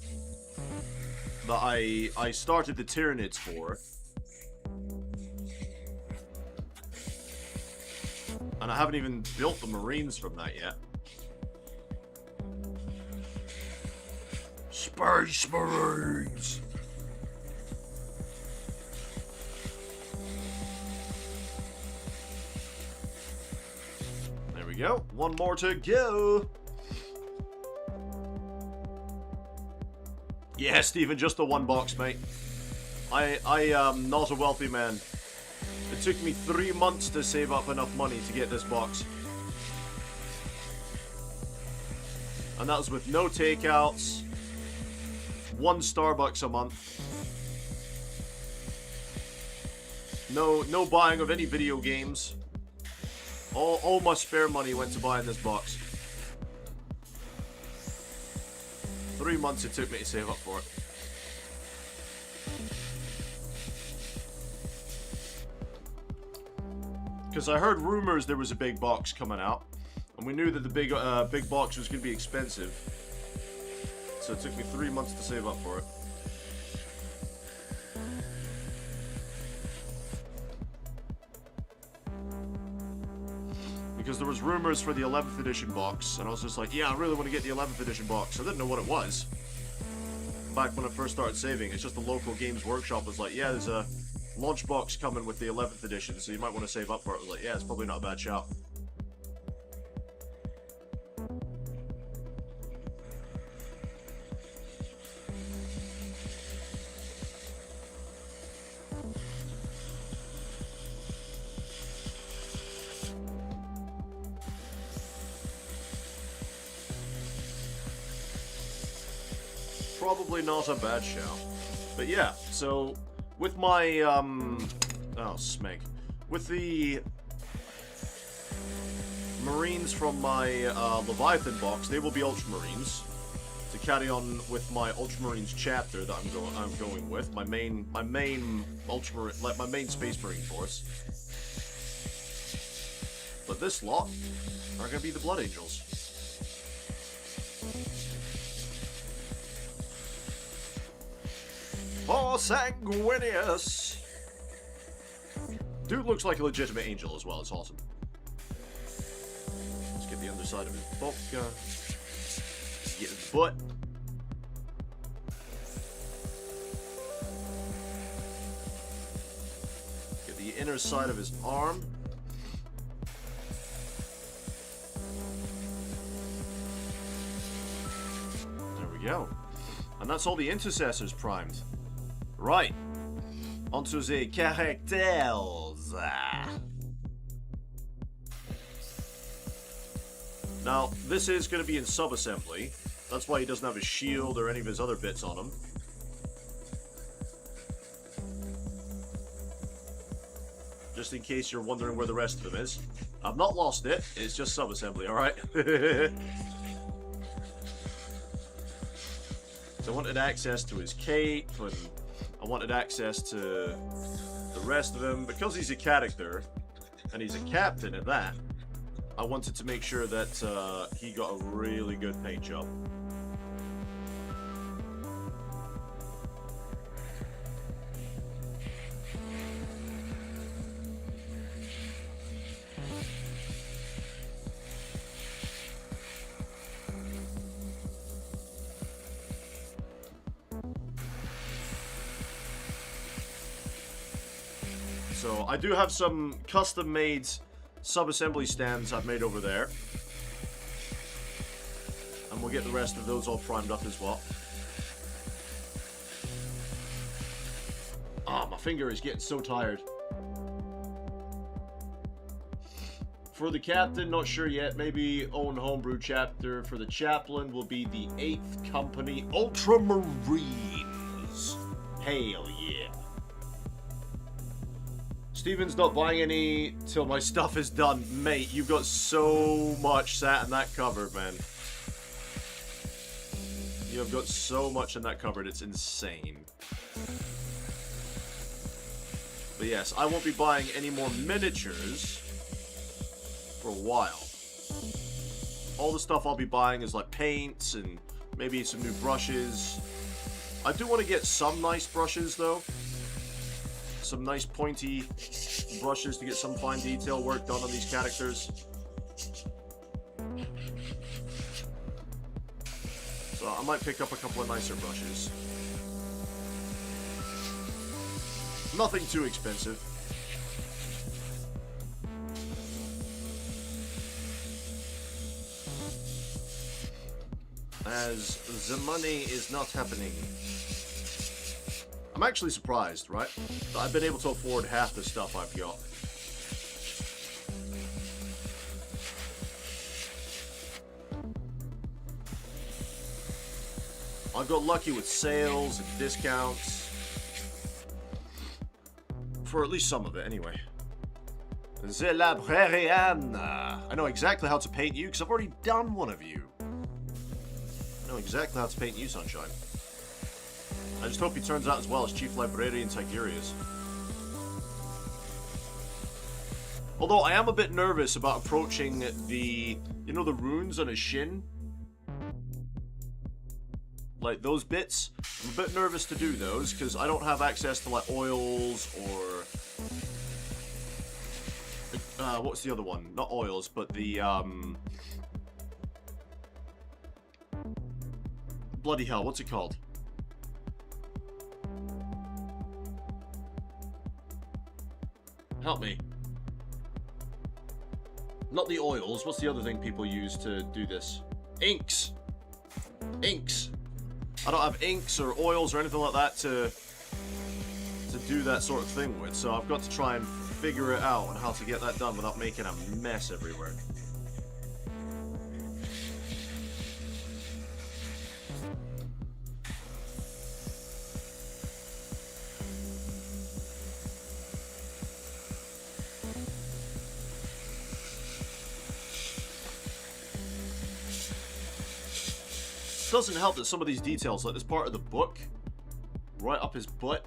that I started the Tyranids for. And I haven't even built the Marines from that yet. Space Marines! There we go. 1 more to go. Yeah, Stephen, just the 1 box, mate. I am not a wealthy man. It took me 3 months to save up enough money to get this box. And that was with no takeouts. 1 Starbucks a month. No buying of any video games. All my spare money went to buying this box. 3 months it took me to save up for it. Because I heard rumors there was a big box coming out, and we knew that the big box was going to be expensive. So it took me 3 months to save up for it. Because there was rumors for the 11th edition box, and I was just like, yeah, I really want to get the 11th edition box. I didn't know what it was. Back when I first started saving, it's just the local Games Workshop was like, yeah, there's a launch box coming with the 11th edition, so you might want to save up for it. I was like, yeah, it's probably not a bad shout. Probably not a bad shout. But yeah, so with my oh smeg. With the Marines from my Leviathan box, they will be Ultramarines. To carry on with my Ultramarines chapter that I'm going with, my main Ultramarine, like my main Space Marine force. But this lot are gonna be the Blood Angels. Oh, Sanguinius! Dude looks like a legitimate angel as well, it's awesome. Let's get the underside of his bolt gun. Get his butt. Get the inner side of his arm. go. And that's all the intercessors primed. Right. Onto the characters. Now, this is going to be in sub-assembly. That's why he doesn't have his shield or any of his other bits on him. Just in case you're wondering where the rest of him is. I've not lost it. It's just sub-assembly, alright? So I wanted access to his cape, and I wanted access to the rest of him. Because he's a character, and he's a captain at that, I wanted to make sure that he got a really good paint job. So I do have some custom-made sub-assembly stands I've made over there. And we'll get the rest of those all primed up as well. Ah, my finger is getting so tired. For the captain, not sure yet. Maybe own homebrew chapter. For the chaplain will be the 8th Company Ultramarines. Hail yeah. Steven's not buying any till my stuff is done. Mate, you've got so much sat in that cupboard, man. You have got so much in that cupboard, it's insane. But yes, I won't be buying any more miniatures for a while. All the stuff I'll be buying is like paints and maybe some new brushes. I do want to get some nice brushes though. Some nice pointy brushes to get some fine detail work done on these characters. So I might pick up a couple of nicer brushes. Nothing too expensive. As the money is not happening. I'm actually surprised, right? That I've been able to afford half the stuff I've got. I've got lucky with sales and discounts. For at least some of it, anyway. The Librarian. I know exactly how to paint you, because I've already done one of you. I know exactly how to paint you, Sunshine. I just hope he turns out as well as Chief Librarian Tigurius. Although I am a bit nervous about approaching the, you know, the runes on his shin? Like those bits. I'm a bit nervous to do those because I don't have access to like oils or what's the other one? Not oils, but the bloody hell, what's it called? Help me. Not the oils. What's the other thing people use to do this? Inks. Inks. I don't have inks or oils or anything like that to do that sort of thing with. So I've got to try and figure it out on how to get that done without making a mess everywhere. Doesn't help that some of these details, like this part of the book, right up his butt,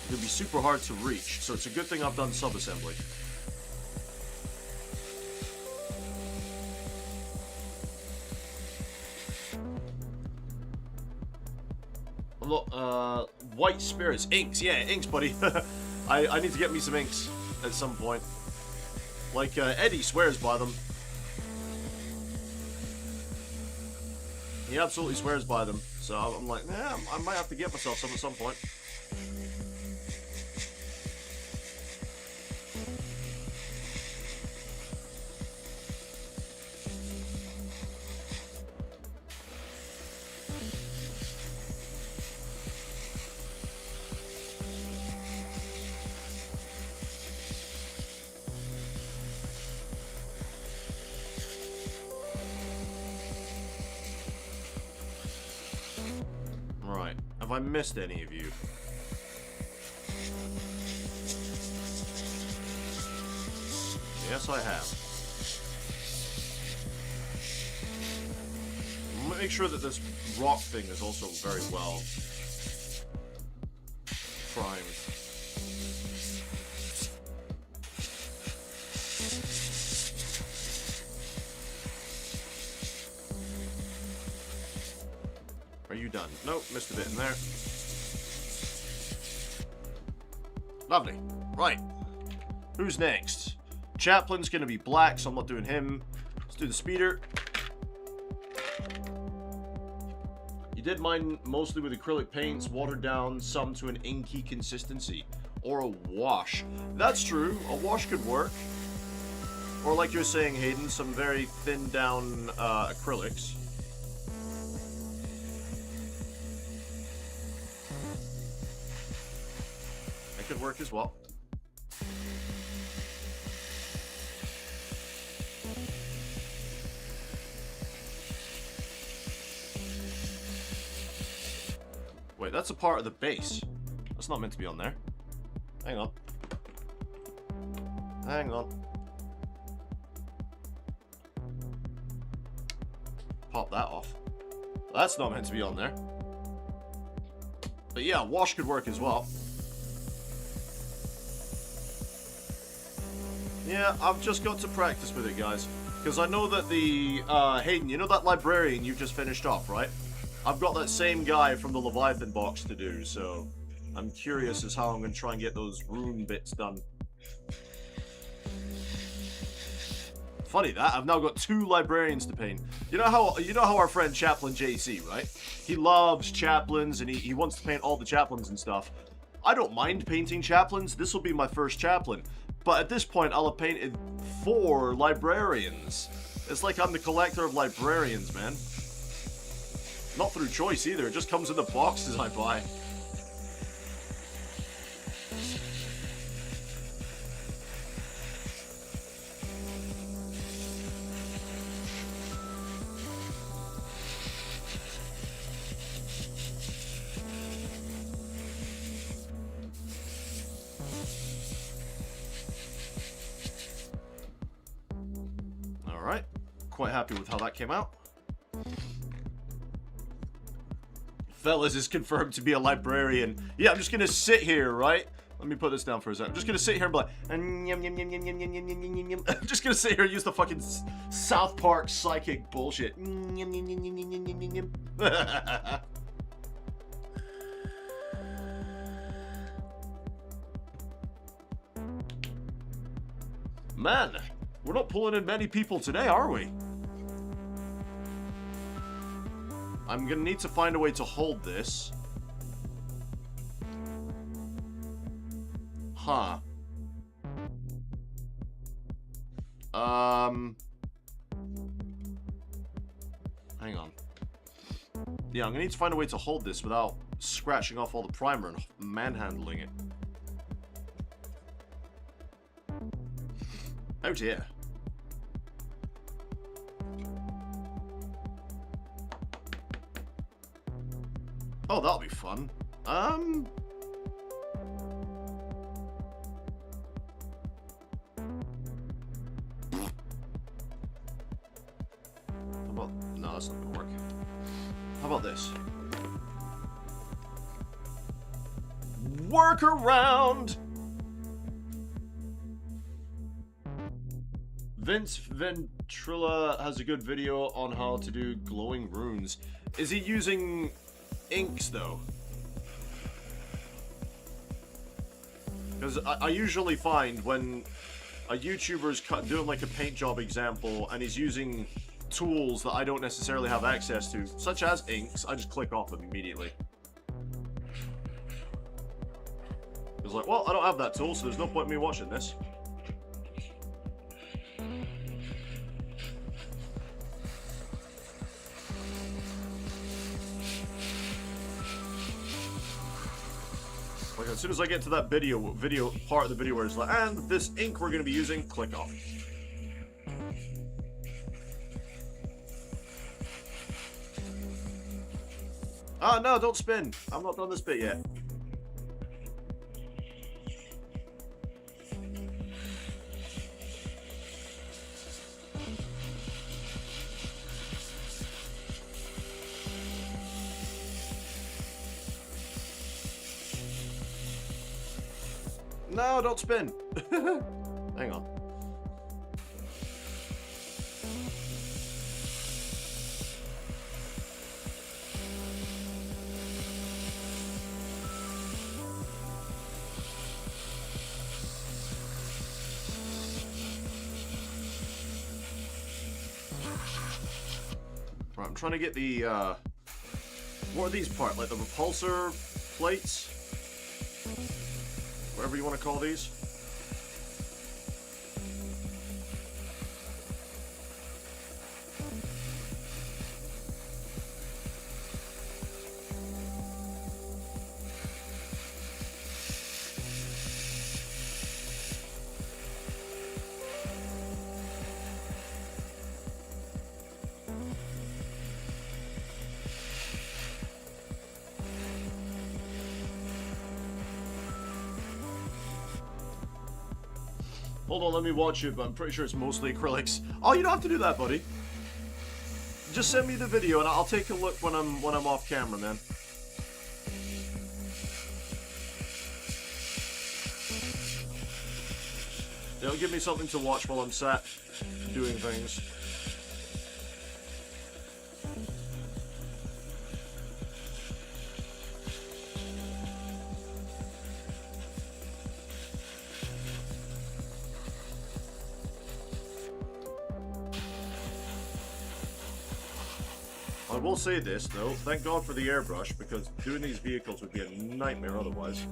it'll be super hard to reach, so it's a good thing I've done sub-assembly. White spirits, inks, yeah, inks, buddy. I need to get me some inks at some point. Like, Eddie swears by them. He absolutely swears by them, so I'm like, yeah, I might have to get myself some at some point. have I missed any of you? Yes, I have. Make sure that this rock thing is also very well primed. Are you done? Nope, missed a bit in there. Lovely. Right. Who's next? Chaplain's gonna be black, so I'm not doing him. Let's do the speeder. You did mine mostly with acrylic paints, watered down some to an inky consistency. Or a wash. That's true. A wash could work. Or like you're saying, Hayden, some very thinned down acrylics. That could work as well. Wait, that's a part of the base. That's not meant to be on there. Hang on. Hang on. Pop that off. That's not meant to be on there. But yeah, wash could work as well. Yeah, I've just got to practice with it, guys. Because I know that the, Hayden, you know that librarian you've just finished off, right? I've got that same guy from the Leviathan box to do, so I'm curious as how I'm going to try and get those rune bits done. Funny that, I've now got 2 librarians to paint. You know how our friend Chaplain JC, right? He loves chaplains and he wants to paint all the chaplains and stuff. I don't mind painting chaplains, this will be my first chaplain. But at this point, I'll have painted 4 librarians. It's like I'm the collector of librarians, man. Not through choice either, it just comes in the boxes I buy. Alright, quite happy with how that came out. Fellas is confirmed to be a librarian. Yeah, I'm just gonna sit here, right? Let me put this down for a second. I'm just gonna sit here and be like, I'm just gonna sit here and use the fucking South Park psychic bullshit. Man, we're not pulling in many people today, are we? I'm gonna need to find a way to hold this. Huh. Hang on. Yeah, I'm gonna need to find a way to hold this without scratching off all the primer and manhandling it. Oh dear. Oh, that'll be fun. How about... No, that's not gonna work. How about this? Workaround! Vince Ventrilla has a good video on how to do glowing runes. Is he using inks though? Because I usually find when a YouTuber's doing like a paint job example and he's using tools that I don't necessarily have access to, such as inks, I just click off them immediately. It's like, well, I don't have that tool, so there's no point in me watching this. Like, as soon as I get to that video part of the video where it's like, and this ink we're going to be using, click off. Ah, no, don't spin. I'm not done this bit yet. No, don't spin. Hang on. Right, I'm trying to get the, what are these parts? Like the repulsor plates? Whatever you want to call these. Hold on, let me watch it, but I'm pretty sure it's mostly acrylics. Oh, you don't have to do that, buddy. Just send me the video and I'll take a look when I'm off camera, man. It'll give me something to watch while I'm sat doing things. I will say this, though, thank God for the airbrush, because doing these vehicles would be a nightmare otherwise.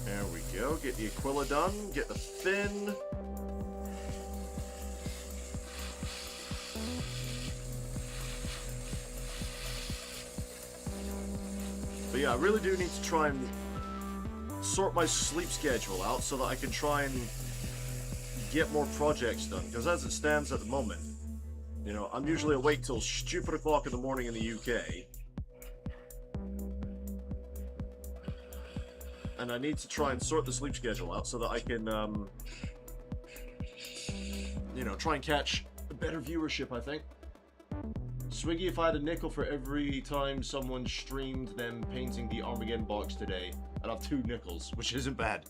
There we go, get the Aquila done, get the fin. But yeah, I really do need to try and sort my sleep schedule out so that I can try and get more projects done. Because as it stands at the moment, you know, I'm usually awake till stupid o'clock in the morning in the UK. And I need to try and sort the sleep schedule out so that I can, you know, try and catch a better viewership, I think. Swiggy, if I had a nickel for every time someone streamed them painting the Armageddon box today, I'd have 2 nickels, which isn't bad.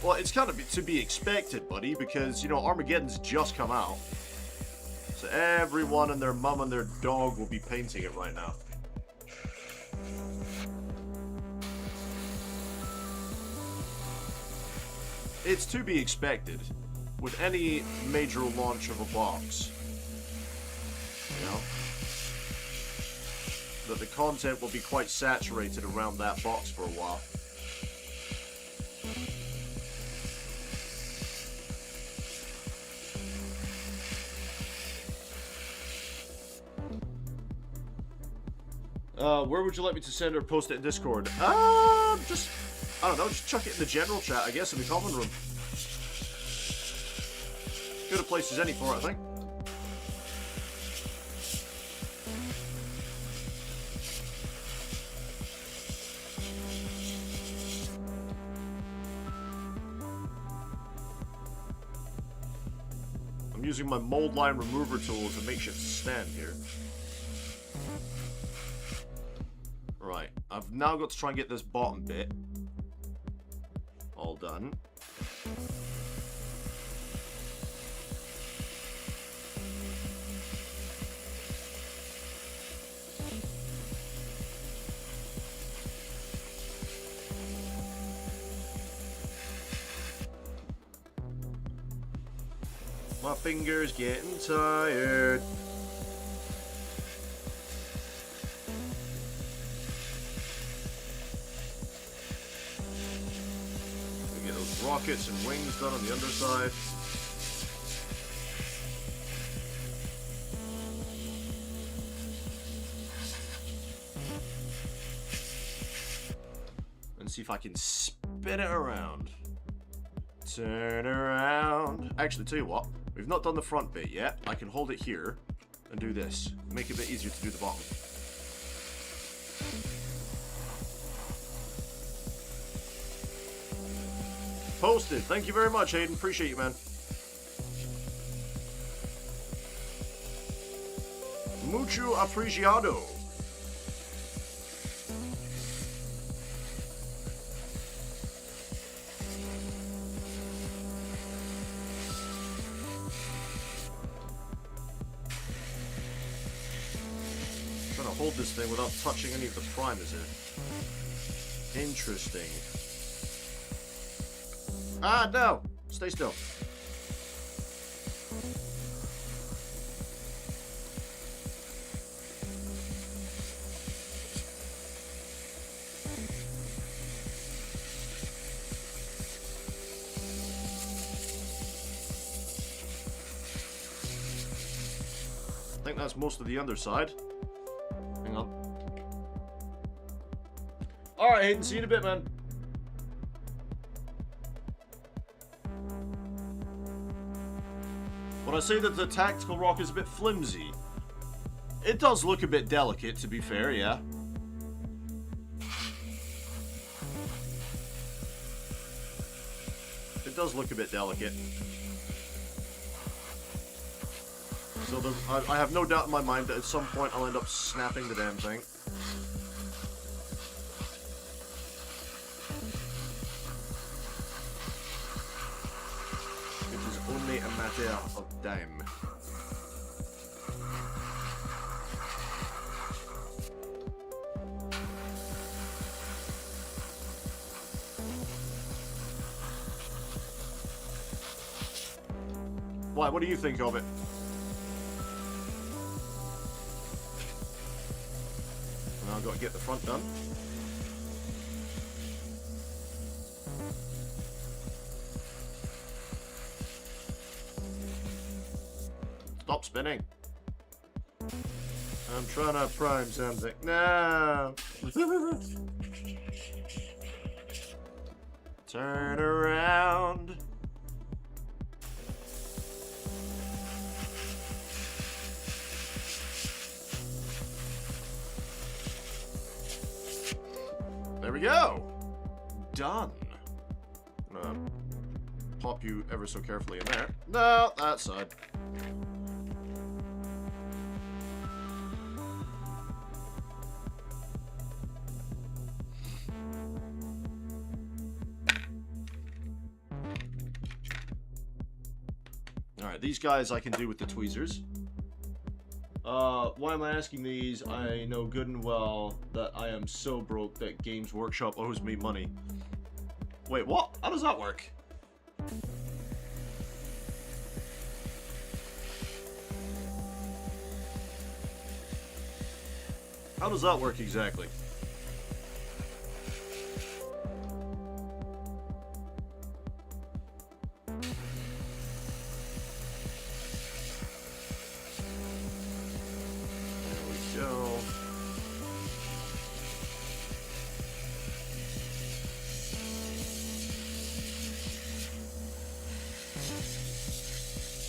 Well, it's kind of to be expected, buddy, because, you know, Armageddon's just come out. So everyone and their mum and their dog will be painting it right now. It's to be expected with any major launch of a box, you know, that the content will be quite saturated around that box for a while. Where would you like me to send or post it in Discord? Just, I don't know, just chuck it in the general chat, I guess, in the common room. Good a place as any for it, I think. I'm using my mold line remover tool as a makeshift stand here. Right, I've now got to try and get this bottom bit all done. My finger's getting tired. We get those rockets and wings done on the underside. And see if I can spin it around. Turn around. Actually, tell you what, we've not done the front bit yet. I can hold it here and do this. Make it a bit easier to do the bottom. Posted. Thank you very much, Hayden. Appreciate you, man. Mucho apreciado. Hold this thing without touching any of the prime, is it? Interesting. Ah, no! Stay still. I think that's most of the underside. Hang on. Alright, Hayden, see you in a bit, man. When I say that the tactical rock is a bit flimsy, it does look a bit delicate, to be fair, yeah. It does look a bit delicate. So I have no doubt in my mind that at some point I'll end up snapping the damn thing. It is only a matter of time. Why, what do you think of it? Now I've got to get the front done. Stop spinning. I'm trying to prime something. No! Turn around. There we go. Done. I'm gonna pop you ever so carefully in there. No, that side. Alright, these guys I can do with the tweezers. Why am I asking these? I know good and well that I am so broke that Games Workshop owes me money. Wait, what? How does that work? How does that work exactly?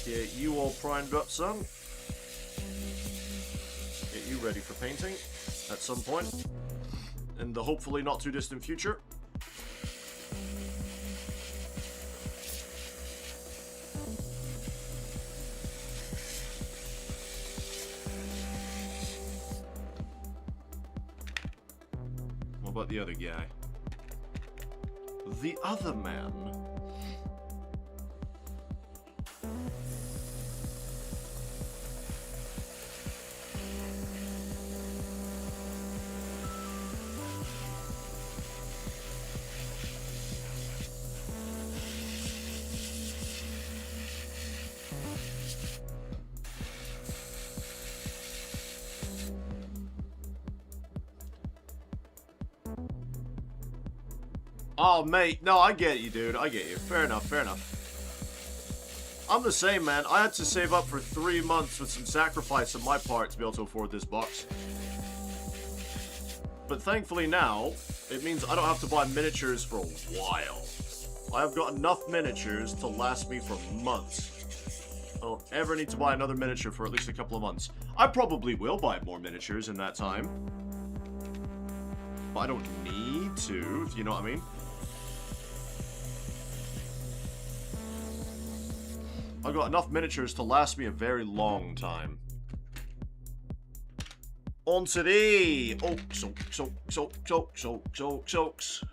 Get you all primed up, son. Get you ready for painting at some point in the hopefully not too distant future. What about the other guy? The other man. Oh, mate. No, I get you, dude. I get you. Fair enough, fair enough. I'm the same, man. I had to save up for 3 months with some sacrifice on my part to be able to afford this box. But thankfully now, it means I don't have to buy miniatures for a while. I have got enough miniatures to last me for months. I don't ever need to buy another miniature for at least a couple of months. I probably will buy more miniatures in that time. But I don't need to, if you know what I mean. I've got enough miniatures to last me a very long time. On today! Oh, soaks.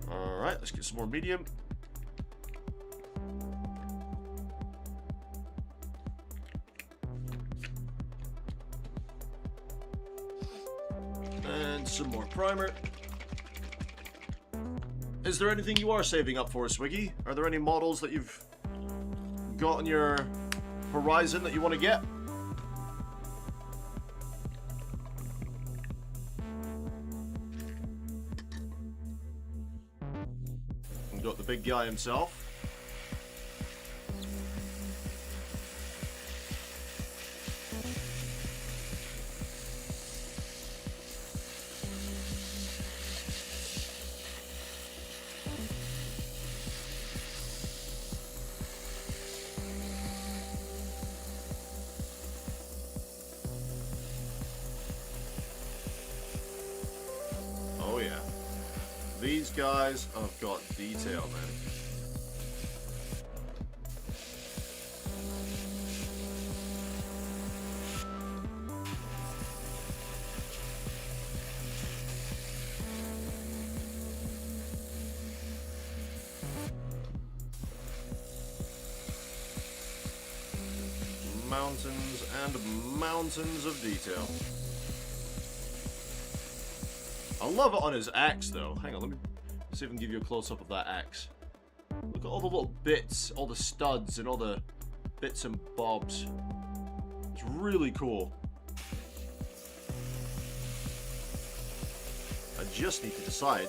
Alright, let's get some more medium. And some more primer. Is there anything you are saving up for, Swiggy? Are there any models that you've got on your horizon that you want to get? We've got the big guy himself. Oh yeah. These guys have got detail, man. Mountains and mountains of detail. I love it on his axe, though. Hang on, let me see if I can give you a close-up of that axe. Look at all the little bits, all the studs, and all the bits and bobs. It's really cool. I just need to decide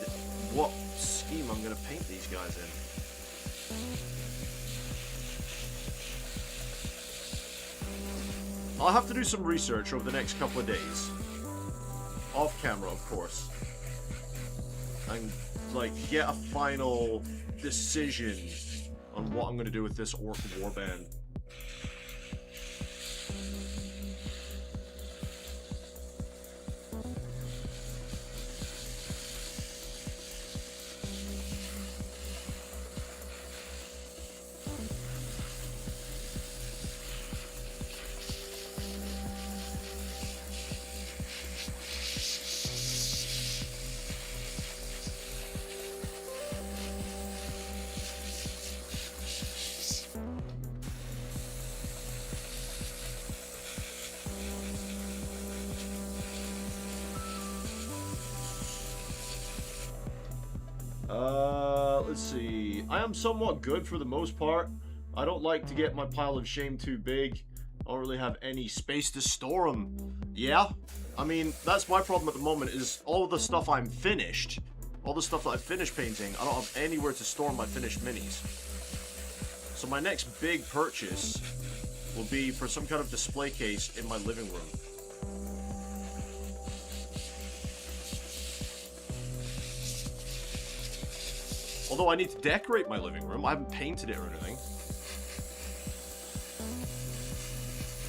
what scheme I'm going to paint these guys in. I'll have to do some research over the next couple of days. Off camera, of course. And, like, get a final decision on what I'm going to do with this orc warband. Let's see. I am somewhat good for the most part. I don't like to get my pile of shame too big. I don't really have any space to store them. Yeah, I mean, that's my problem at the moment is all of the stuff I'm finished, all the stuff that I've finished painting, I don't have anywhere to store my finished minis. So my next big purchase will be for some kind of display case in my living room. Although I need to decorate my living room. I haven't painted it or anything.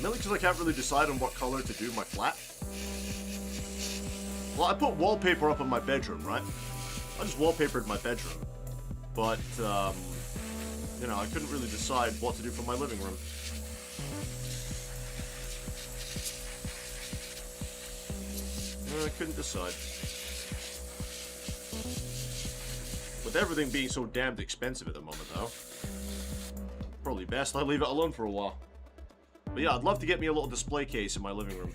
Mainly because I can't really decide on what color to do my flat. Well, I put wallpaper up in my bedroom, right? I just wallpapered my bedroom. But, you know, I couldn't really decide what to do for my living room. I couldn't decide. With everything being so damned expensive at the moment, though, probably best I leave it alone for a while. But yeah, I'd love to get me a little display case in my living room.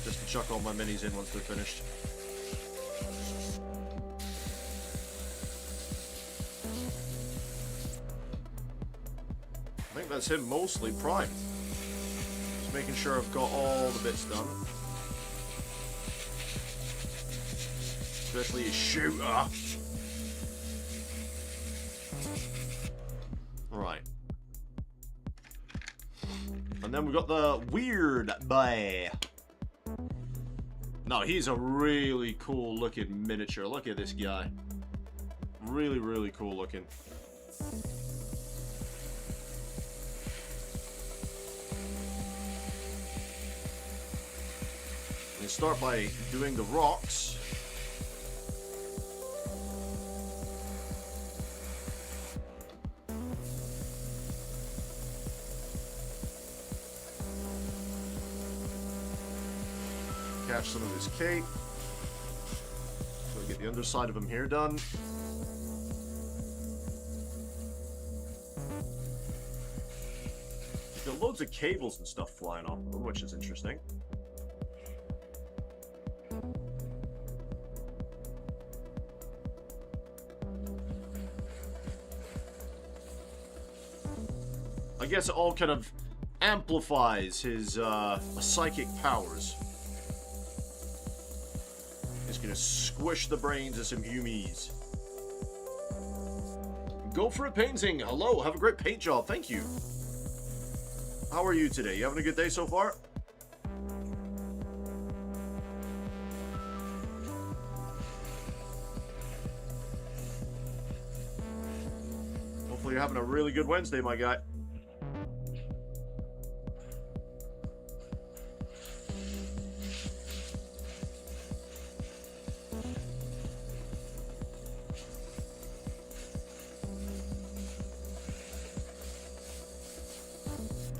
Just to chuck all my minis in once they're finished. think that's him mostly primed. Just making sure I've got all the bits done. Especially his shooter. Right. And then we've got the weird boy. No, he's a really cool looking miniature. Look at this guy. Really, really cool looking. We start by doing the rocks. Catch some of his cape. So we get the underside of him here done. He's got loads of cables and stuff flying off of him, which is interesting. I guess it all kind of amplifies his psychic powers. He's gonna squish the brains of some humies. Go for a painting. Hello, have a great paint job. Thank you. How are you today? You having a good day so far? Hopefully you're having a really good Wednesday, my guy.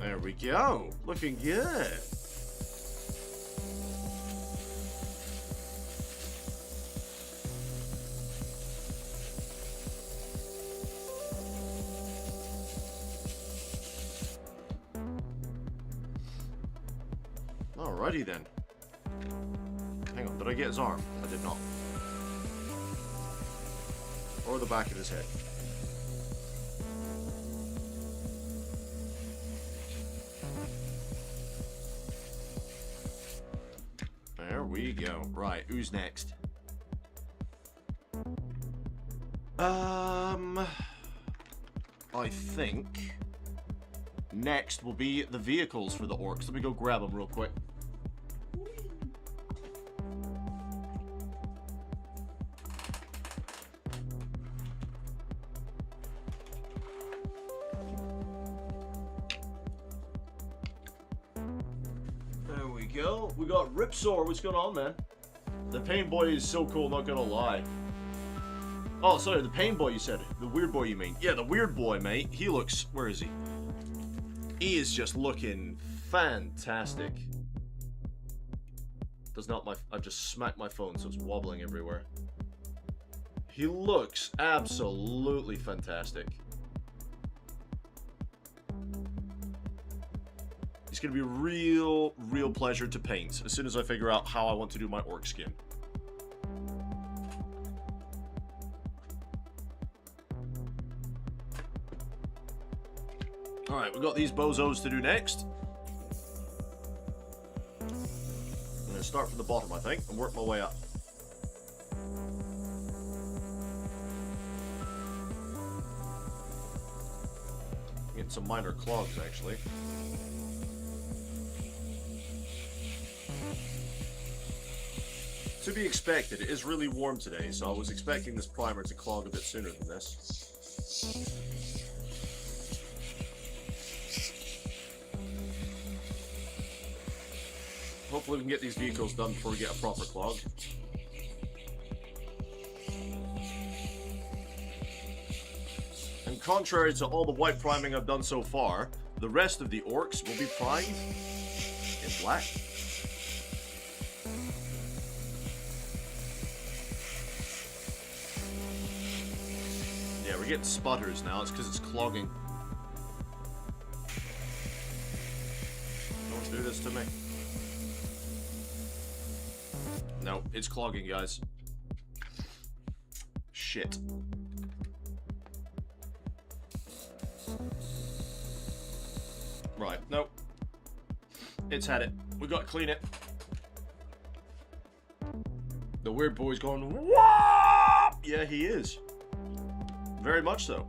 There we go. Looking good. Alrighty then. Hang on, did I get his arm? I did not. Or the back of his head. There we go. Right, who's next? I think next will be the vehicles for the orcs. Let me go grab them real quick. There we go. We got Ripsaw. What's going on, man? The Pain Boy is so cool, not gonna lie. Oh, sorry, the Pain Boy you said. The Weird Boy you mean. Yeah, the Weird Boy, mate. He looks... Where is he? He is just looking fantastic. Does not my... I've just smacked my phone, so it's wobbling everywhere. He looks absolutely fantastic. It's going to be a real pleasure to paint as soon as I figure out how I want to do my orc skin. Alright, we've got these bozos to do next. I'm going to start from the bottom, I think, and work my way up. Getting some minor clogs, actually. To be expected, it is really warm today, so I was expecting this primer to clog a bit sooner than this. Hopefully we can get these vehicles done before we get a proper clog. And contrary to all the white priming I've done so far, the rest of the orcs will be primed in black. Yeah, we're getting sputters now. It's because it's clogging. Don't do this to me. No, it's clogging, guys. Shit. Right, nope. It's had it. We got to clean it. The weird boy's going, "Whoa!" Yeah, he is. Very much so.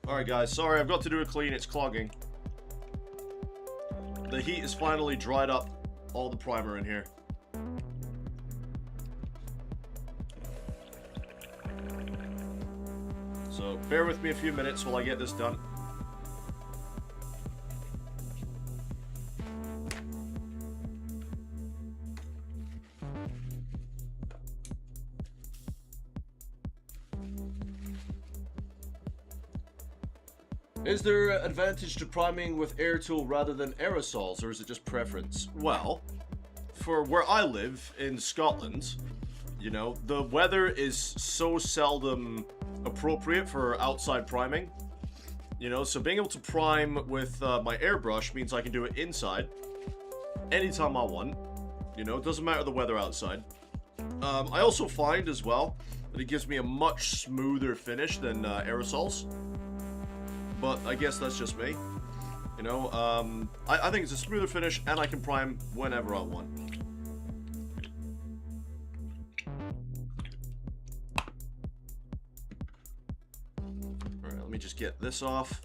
Alright, guys. Sorry, I've got to do a clean. It's clogging. The heat has finally dried up all the primer in here. So, bear with me a few minutes while I get this done. Is there an advantage to priming with air tool rather than aerosols, or is it just preference? Well, for where I live in Scotland, you know, the weather is so seldom appropriate for outside priming. You know, so being able to prime with my airbrush means I can do it inside anytime I want. You know, it doesn't matter the weather outside. I also find as well that it gives me a much smoother finish than aerosols. But I guess that's just me. You know, I think it's a smoother finish, and I can prime whenever I want. Alright, let me just get this off.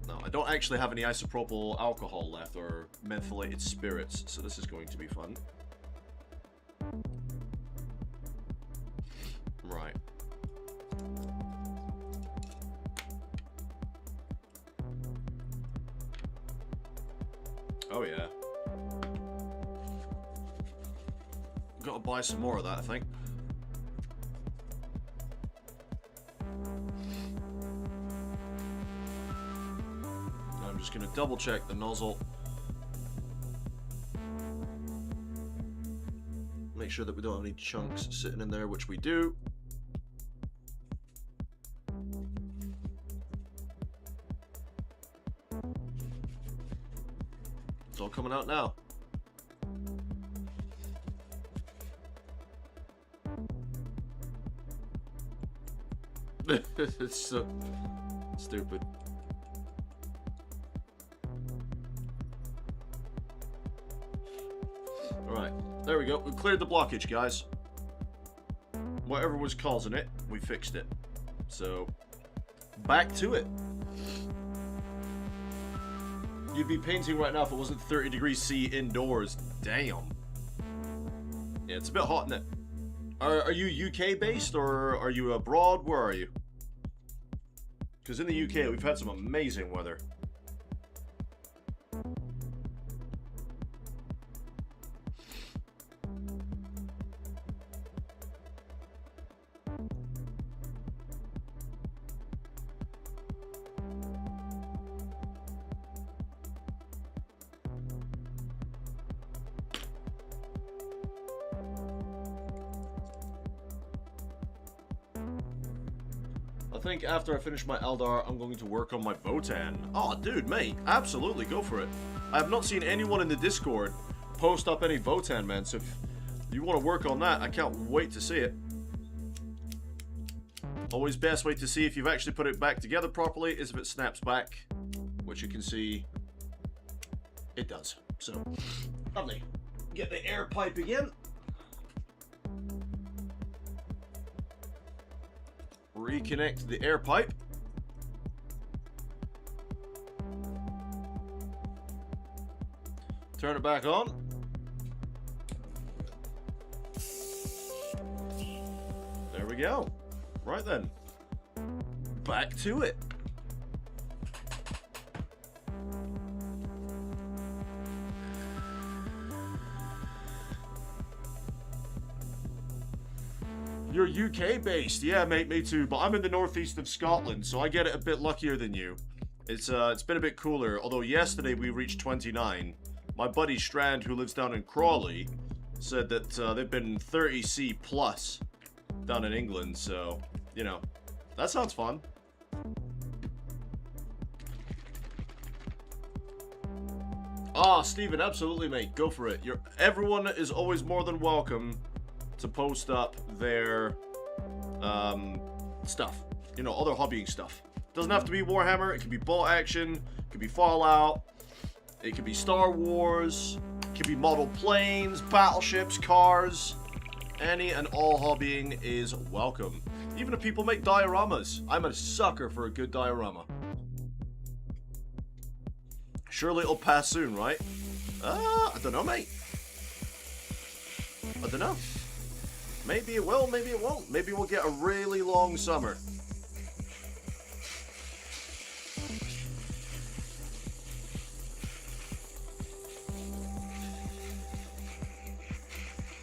No, I don't actually have any isopropyl alcohol left, or mentholated spirits, so this is going to be fun. Right. Oh yeah. Gotta buy some more of that, I think. I'm just gonna double check the nozzle. Make sure that we don't have any chunks sitting in there, which we do. It's all coming out now. It's so stupid. Alright, there we go. We cleared the blockage, guys. Whatever was causing it, we fixed it. So, back to it. You'd be painting right now if it wasn't 30 degrees C indoors. Damn. Yeah, it's a bit hot, isn't it? Are you UK based or are you abroad? Where are you? Because in the UK we've had some amazing weather. I think after I finish my Eldar, I'm going to work on my Votan. Oh, dude, mate, absolutely, go for it. I have not seen anyone in the Discord post up any Votan, man, so if you want to work on that, I can't wait to see it. Always best way to see if you've actually put it back together properly is if it snaps back, which you can see it does. So, lovely. Get the air pipe again. Reconnect the air pipe. Turn it back on. There we go. Right then. Back to it. You're UK based, yeah, mate, me too. But I'm in the northeast of Scotland, so I get it a bit luckier than you. It's been a bit cooler. Although yesterday we reached 29. My buddy Strand, who lives down in Crawley, said that they've been 30°C plus down in England. So, you know, that sounds fun. Ah, Steven, absolutely, mate. Go for it. Everyone is always more than welcome to post up their stuff, you know, other hobbying stuff. Doesn't have to be Warhammer. It could be bolt action. It could be Fallout. It could be Star Wars. It could be model planes, battleships, cars. Any and all hobbying is welcome. Even if people make dioramas. I'm a sucker for a good diorama. Surely it'll pass soon, right? I don't know, mate. I don't know. Maybe it will, maybe it won't. Maybe we'll get a really long summer.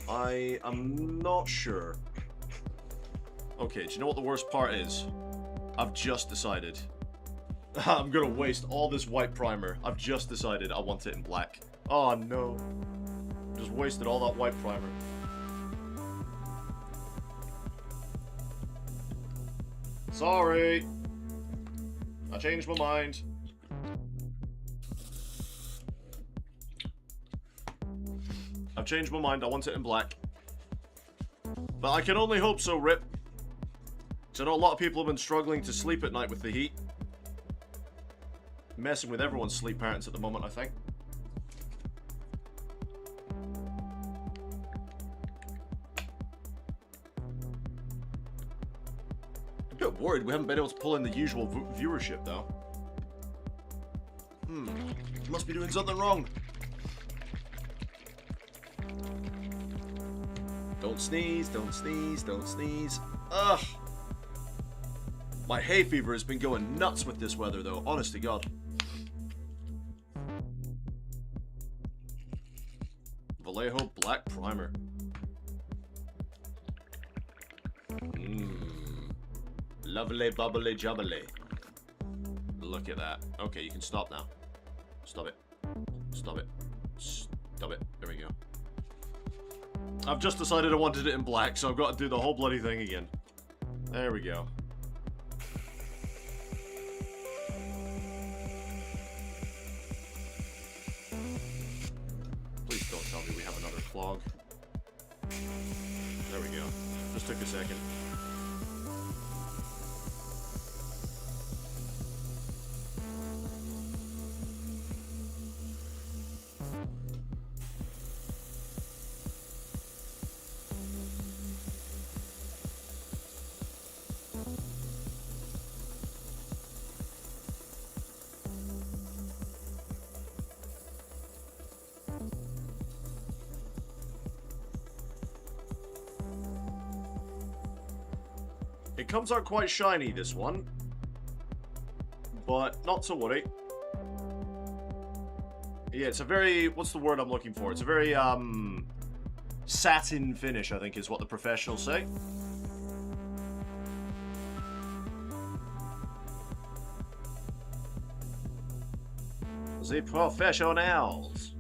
I am not sure. Okay, do you know what the worst part is? I've just decided. I'm gonna waste all this white primer. I've just decided I want it in black. Oh no. Just wasted all that white primer. Sorry. I changed my mind. I've changed my mind. I want it in black. But I can only hope so, Rip. So I know a lot of people have been struggling to sleep at night with the heat. Messing with everyone's sleep patterns at the moment, I think. I'm a bit worried we haven't been able to pull in the usual viewership, though. Must be doing something wrong. Don't sneeze, don't sneeze, don't sneeze. Ugh. My hay fever has been going nuts with this weather, though. Honest to God. Vallejo Black Primer. Lovely bubbly jubbly. Look at that. Okay, you can stop now. Stop it. Stop it. Stop it. There we go. I've just decided I wanted it in black, so I've got to do the whole bloody thing again. There we go. Please don't tell me we have another clog. There we go. Just took a second. It comes out quite shiny, this one. But not to worry. Yeah, it's a very... What's the word I'm looking for? It's a very, satin finish, I think is what the professionals say. The professionals.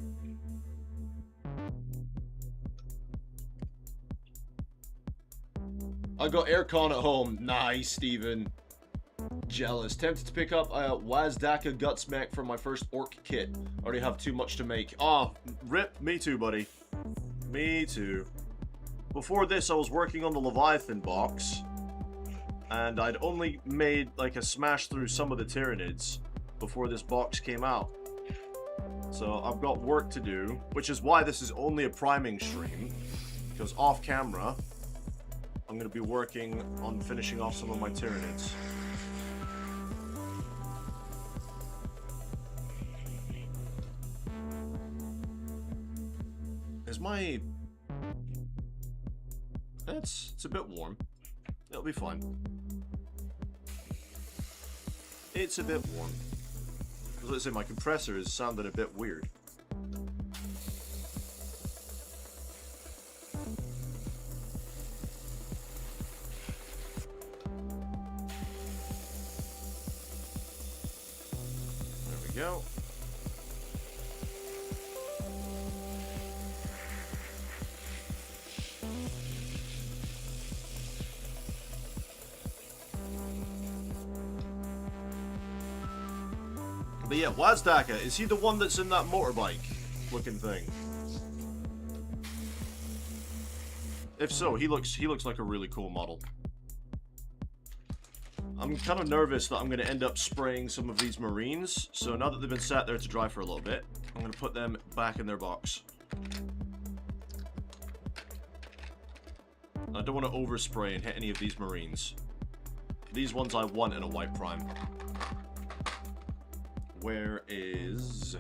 I got aircon at home. Nice, Steven. Jealous. Tempted to pick up a Wazdaka Gutsmack for my first orc kit. Already have too much to make. Oh, rip. Me too, buddy. Me too. Before this, I was working on the Leviathan box. And I'd only made like a smash through some of the Tyranids before this box came out. So I've got work to do, which is why this is only a priming stream. Because off camera, I'm going to be working on finishing off some of my Tyranids. Is my... It's a bit warm. It'll be fine. It's a bit warm. I was going to say, my compressor is sounding a bit weird. There we go. But yeah, Wazdaka, is he the one that's in that motorbike looking thing? If so, he looks like a really cool model. I'm kind of nervous that I'm going to end up spraying some of these Marines. So now that they've been sat there to dry for a little bit, I'm going to put them back in their box. I don't want to overspray and hit any of these Marines. These ones I want in a white prime. Where is...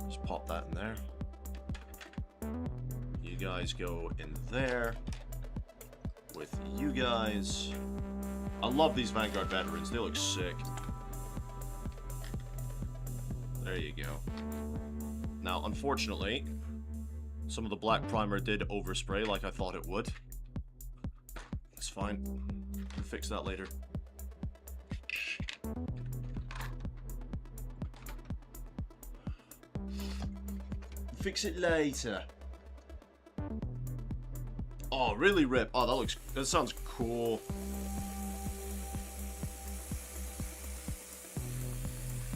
Just pop that in there. You guys go in there. With you guys. I love these Vanguard veterans. They look sick. There you go. Now, unfortunately, some of the black primer did overspray like I thought it would. It's fine. We'll fix that later. Fix it later. Oh, really, Rip? Oh, that sounds cool.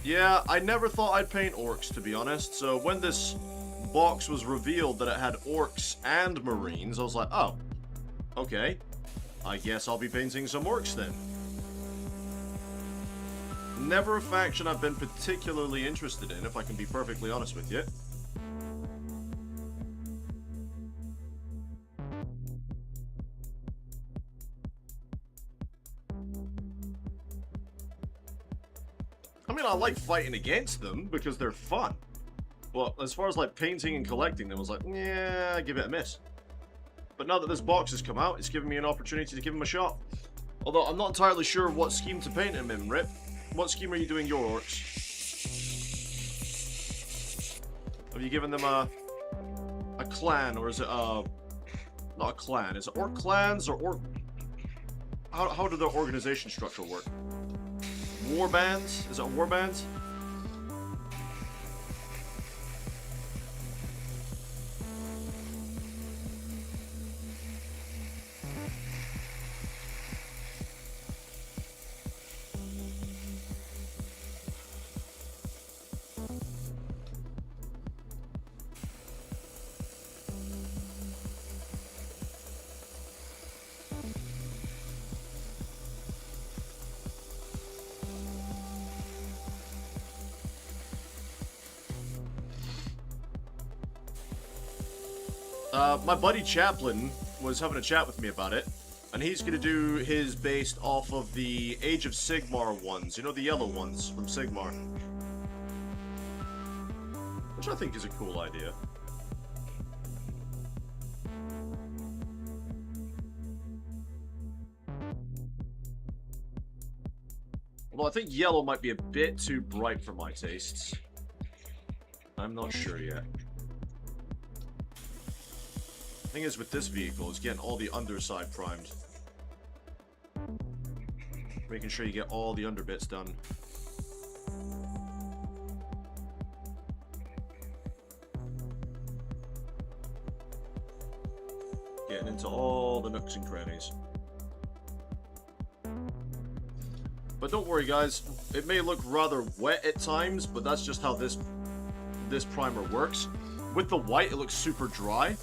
Yeah, I never thought I'd paint orcs, to be honest. So when this box was revealed that it had orcs and Marines, I was like, oh, okay. I guess I'll be painting some orcs then. Never a faction I've been particularly interested in, if I can be perfectly honest with you. I mean, I like fighting against them because they're fun. But as far as like painting and collecting them, I was like, yeah, give it a miss. But now that this box has come out, it's given me an opportunity to give him a shot. Although I'm not entirely sure what scheme to paint him in, Rip. What scheme are you doing your orcs? Have you given them a clan, or is it not a clan? Is it orc clans or orc? How do the organization structure work? War bands? Is it a war bands? My buddy Chaplin was having a chat with me about it, and he's going to do his based off of the Age of Sigmar ones. You know, the yellow ones from Sigmar. Which I think is a cool idea. Although I think yellow might be a bit too bright for my tastes. I'm not sure yet. Thing is with this vehicle is getting all the underside primed. Making sure you get all the underbits done. Getting into all the nooks and crannies. But don't worry guys, it may look rather wet at times, but that's just how this primer works. With the white it looks super dry.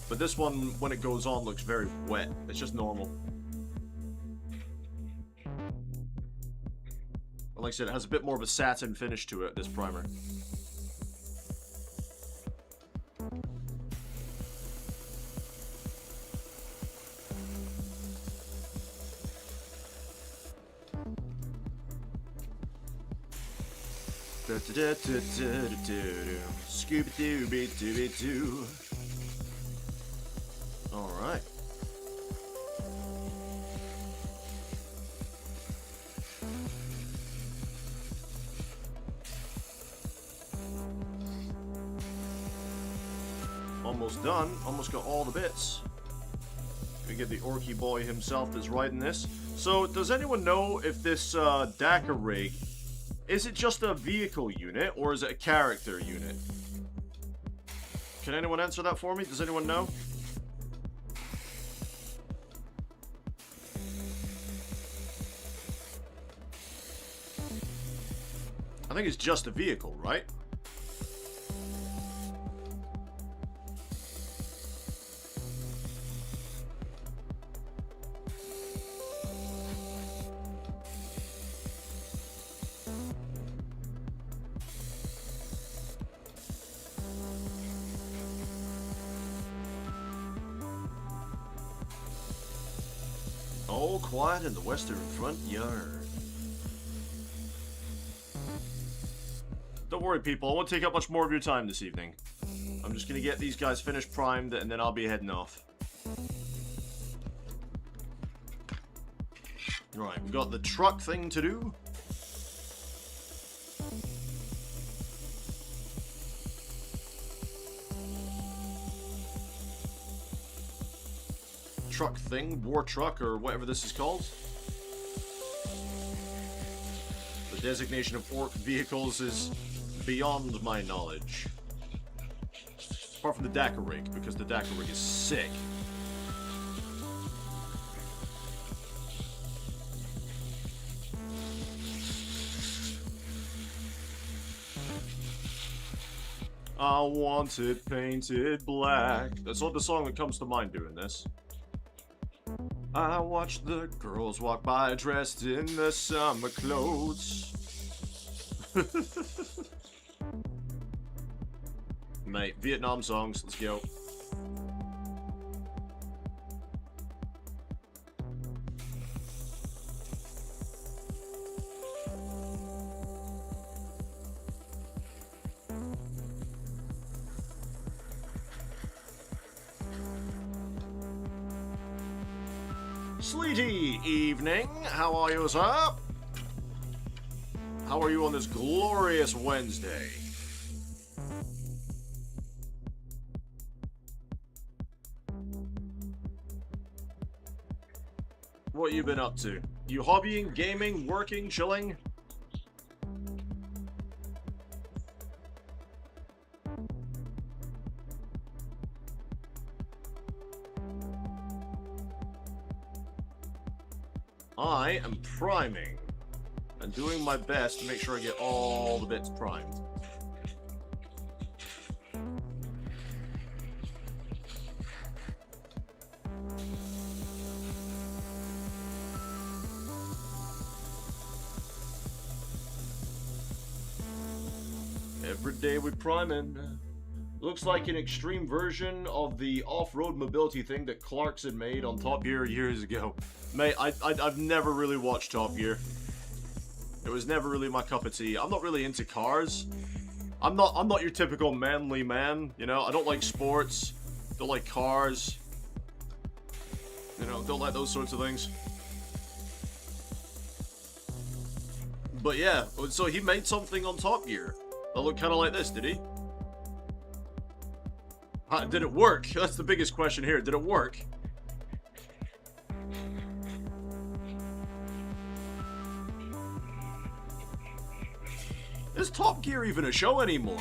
But this one, when it goes on, looks very wet. It's just normal. But like I said, it has a bit more of a satin finish to it, this primer. Scooby-Dooby-Dooby-Doo. Alright. Almost done. Almost got all the bits. We get the Orky boy himself that's riding this. So, does anyone know if this DACA rig, is it just a vehicle unit or is it a character unit? Can anyone answer that for me? Does anyone know? I think it's just a vehicle, right? All quiet in the western front yard. Don't worry, people. I won't take up much more of your time this evening. I'm just gonna get these guys finished primed, and then I'll be heading off. Right, we've got the truck thing to do. Truck thing, war truck, or whatever this is called. The designation of orc vehicles is beyond my knowledge. Apart from the Dakar rig, because the Dakar rig is sick. I want it painted black. That's not the song that comes to mind doing this. I watch the girls walk by dressed in the summer clothes. Mate, Vietnam songs, let's go. Sleety evening, how are you, sir? How are you on this glorious Wednesday? What you been up to? You hobbying, gaming, working, chilling? I am priming and doing my best to make sure I get all the bits primed. Every day we priming. Looks like an extreme version of the off-road mobility thing that Clarkson made on Top Gear years ago. Mate, I've never really watched Top Gear. It was never really my cup of tea. I'm not really into cars. I'm not your typical manly man, you know? I don't like sports. Don't like cars. You know, don't like those sorts of things. But yeah, so he made something on Top Gear that looked kind of like this, did he? Did it work? That's the biggest question here. Did it work? Is Top Gear even a show anymore?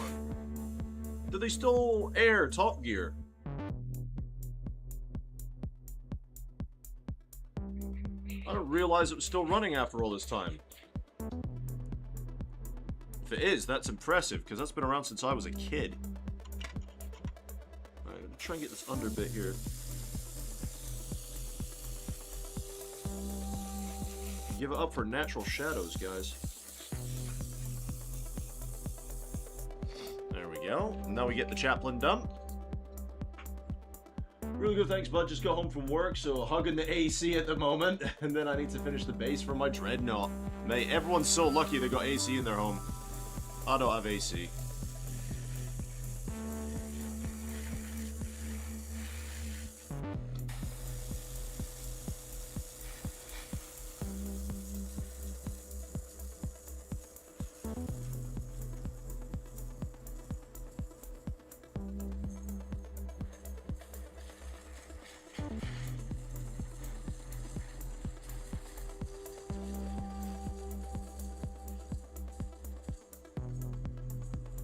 Do they still air Top Gear? I didn't realize it was still running after all this time. If it is, that's impressive, because that's been around since I was a kid. Alright, I'm trying to get this under bit here. Give it up for natural shadows, guys. There we go. Now we get the chaplain done. Really good, thanks, bud. Just got home from work, so hugging the AC at the moment. And then I need to finish the base for my dreadnought. Mate, everyone's so lucky they got AC in their home. I don't have AC.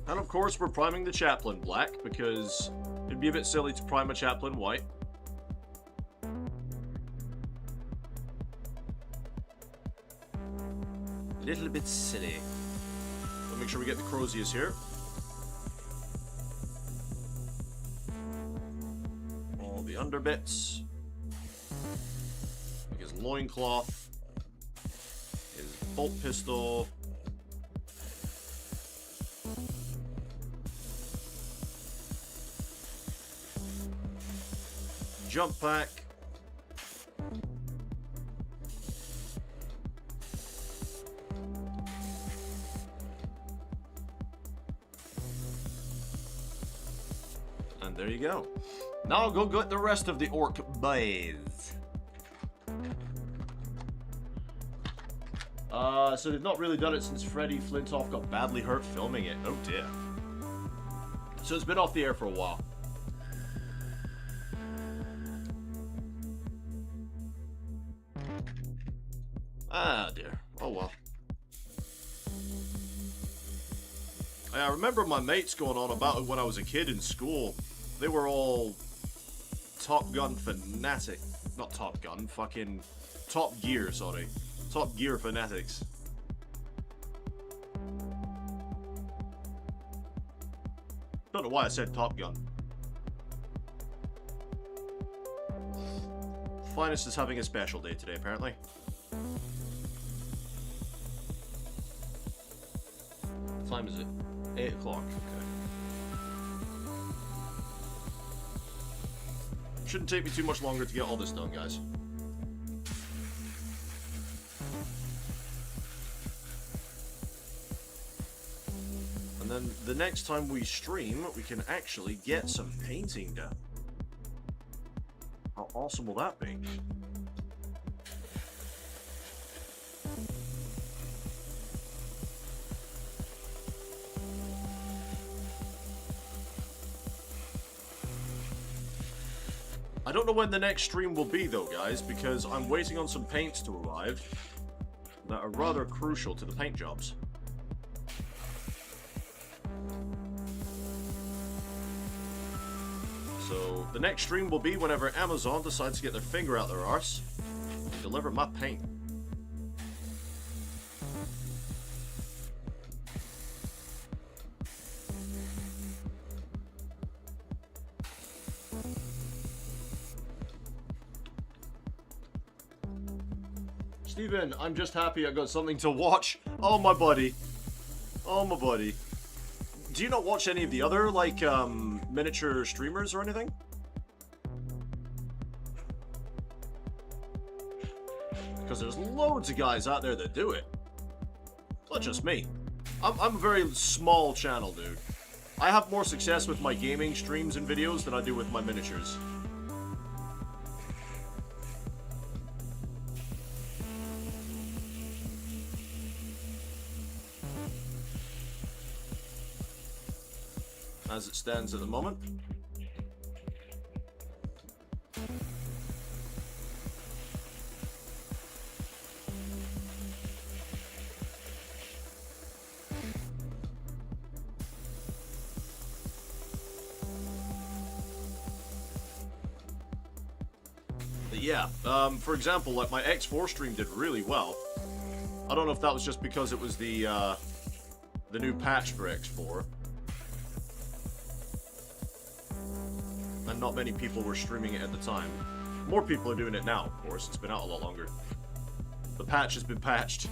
And of course, we're priming the chaplain black, because it'd be a bit silly to prime a chaplain white. A little bit silly. So make sure we get the Crozius here. All the underbits. Like his loincloth. His bolt pistol. Jump pack. And there you go. Now I'll go get the rest of the orc boys. So they've not really done it since Freddie Flintoff got badly hurt filming it. Oh dear. So it's been off the air for a while. Ah dear. Oh well. I remember my mates going on about it when I was a kid in school. They were all Top Gun fanatic. Not Top Gun, fucking Top Gear, sorry. Top Gear fanatics. Don't know why I said Top Gun. Finest is having a special day today, apparently. What time is it? 8 o'clock, okay. Shouldn't take me too much longer to get all this done, guys. And then the next time we stream, we can actually get some painting done. How awesome will that be? I don't know when the next stream will be though, guys, because I'm waiting on some paints to arrive that are rather crucial to the paint jobs. So the next stream will be whenever Amazon decides to get their finger out their arse and deliver my paint. Steven, I'm just happy I got something to watch. Oh, my buddy. Oh, my buddy. Do you not watch any of the other, like, miniature streamers or anything? Because there's loads of guys out there that do it. Not just me. I'm a very small channel, dude. I have more success with my gaming streams and videos than I do with my miniatures. As it stands at the moment. But yeah, for example, like my X4 stream did really well. I don't know if that was just because it was the new patch for X4. And not many people were streaming it at the time. More people are doing it now, of course. It's been out a lot longer. The patch has been patched.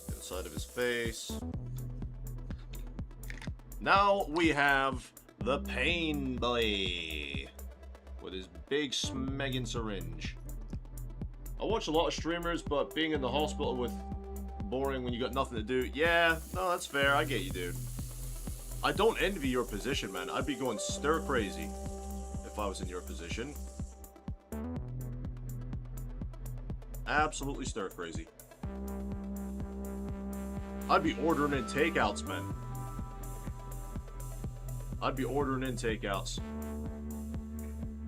Inside of his face. Now we have the Pain Boy with his big smegging syringe. I watch a lot of streamers, but being in the hospital with boring when you got nothing to do. Yeah, no, that's fair. I get you, dude. I don't envy your position, man. I'd be going stir crazy if I was in your position. Absolutely stir crazy. I'd be ordering in takeouts, man. I'd be ordering in takeouts.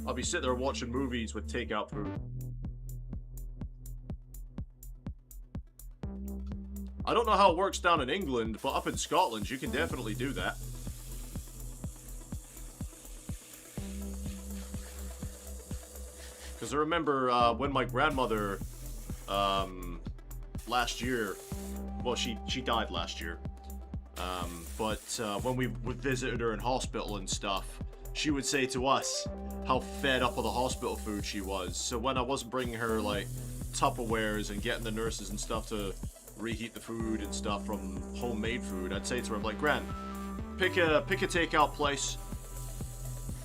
I'd be sitting there watching movies with takeout food. I don't know how it works down in England, but up in Scotland, you can definitely do that. Because I remember when my grandmother, last year, well, she died last year. But when we visited her in hospital and stuff, she would say to us how fed up of the hospital food she was. So when I wasn't bringing her, like, Tupperwares and getting the nurses and stuff to reheat the food and stuff from homemade food, I'd say to her, I'm like, Gran, pick a takeout place,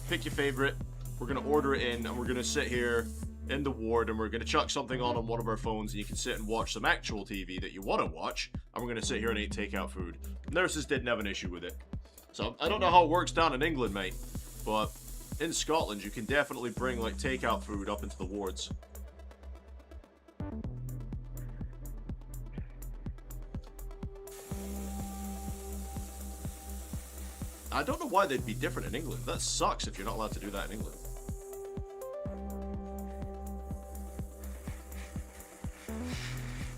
pick your favorite, we're gonna order it in, and we're gonna sit here in the ward, and we're going to chuck something on one of our phones, and you can sit and watch some actual TV that you want to watch, and we're going to sit here and eat takeout food. Nurses didn't have an issue with it. So, I don't know how it works down in England, mate, but in Scotland, you can definitely bring, like, takeout food up into the wards. I don't know why they'd be different in England. That sucks if you're not allowed to do that in England.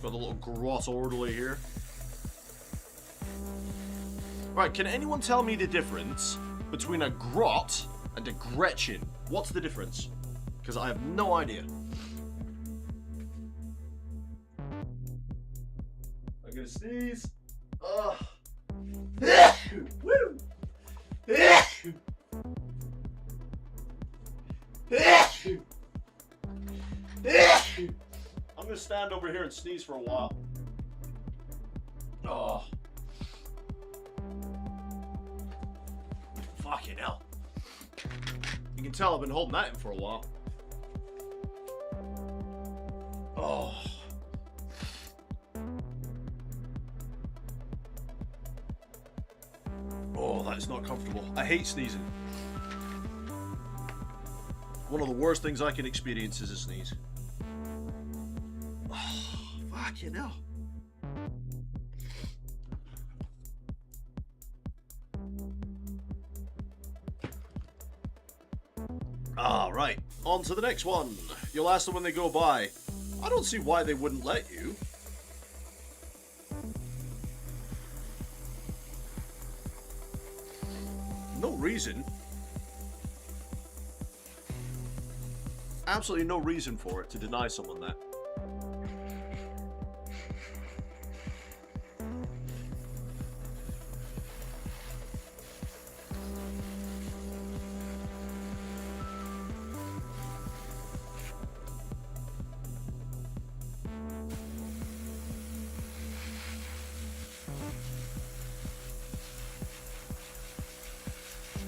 Got the little grot orderly here. Right, can anyone tell me the difference between a grot and a Gretchen? What's the difference? Because I have no idea. I'm gonna sneeze. Ugh. Woo! I'm gonna stand over here and sneeze for a while. Oh. Fucking hell. You can tell I've been holding that in for a while. Oh. Oh, that is not comfortable. I hate sneezing. One of the worst things I can experience is a sneeze. Oh, fucking hell. Alright, on to the next one. You'll ask them when they go by. I don't see why they wouldn't let you. No reason. Absolutely no reason for it to deny someone that.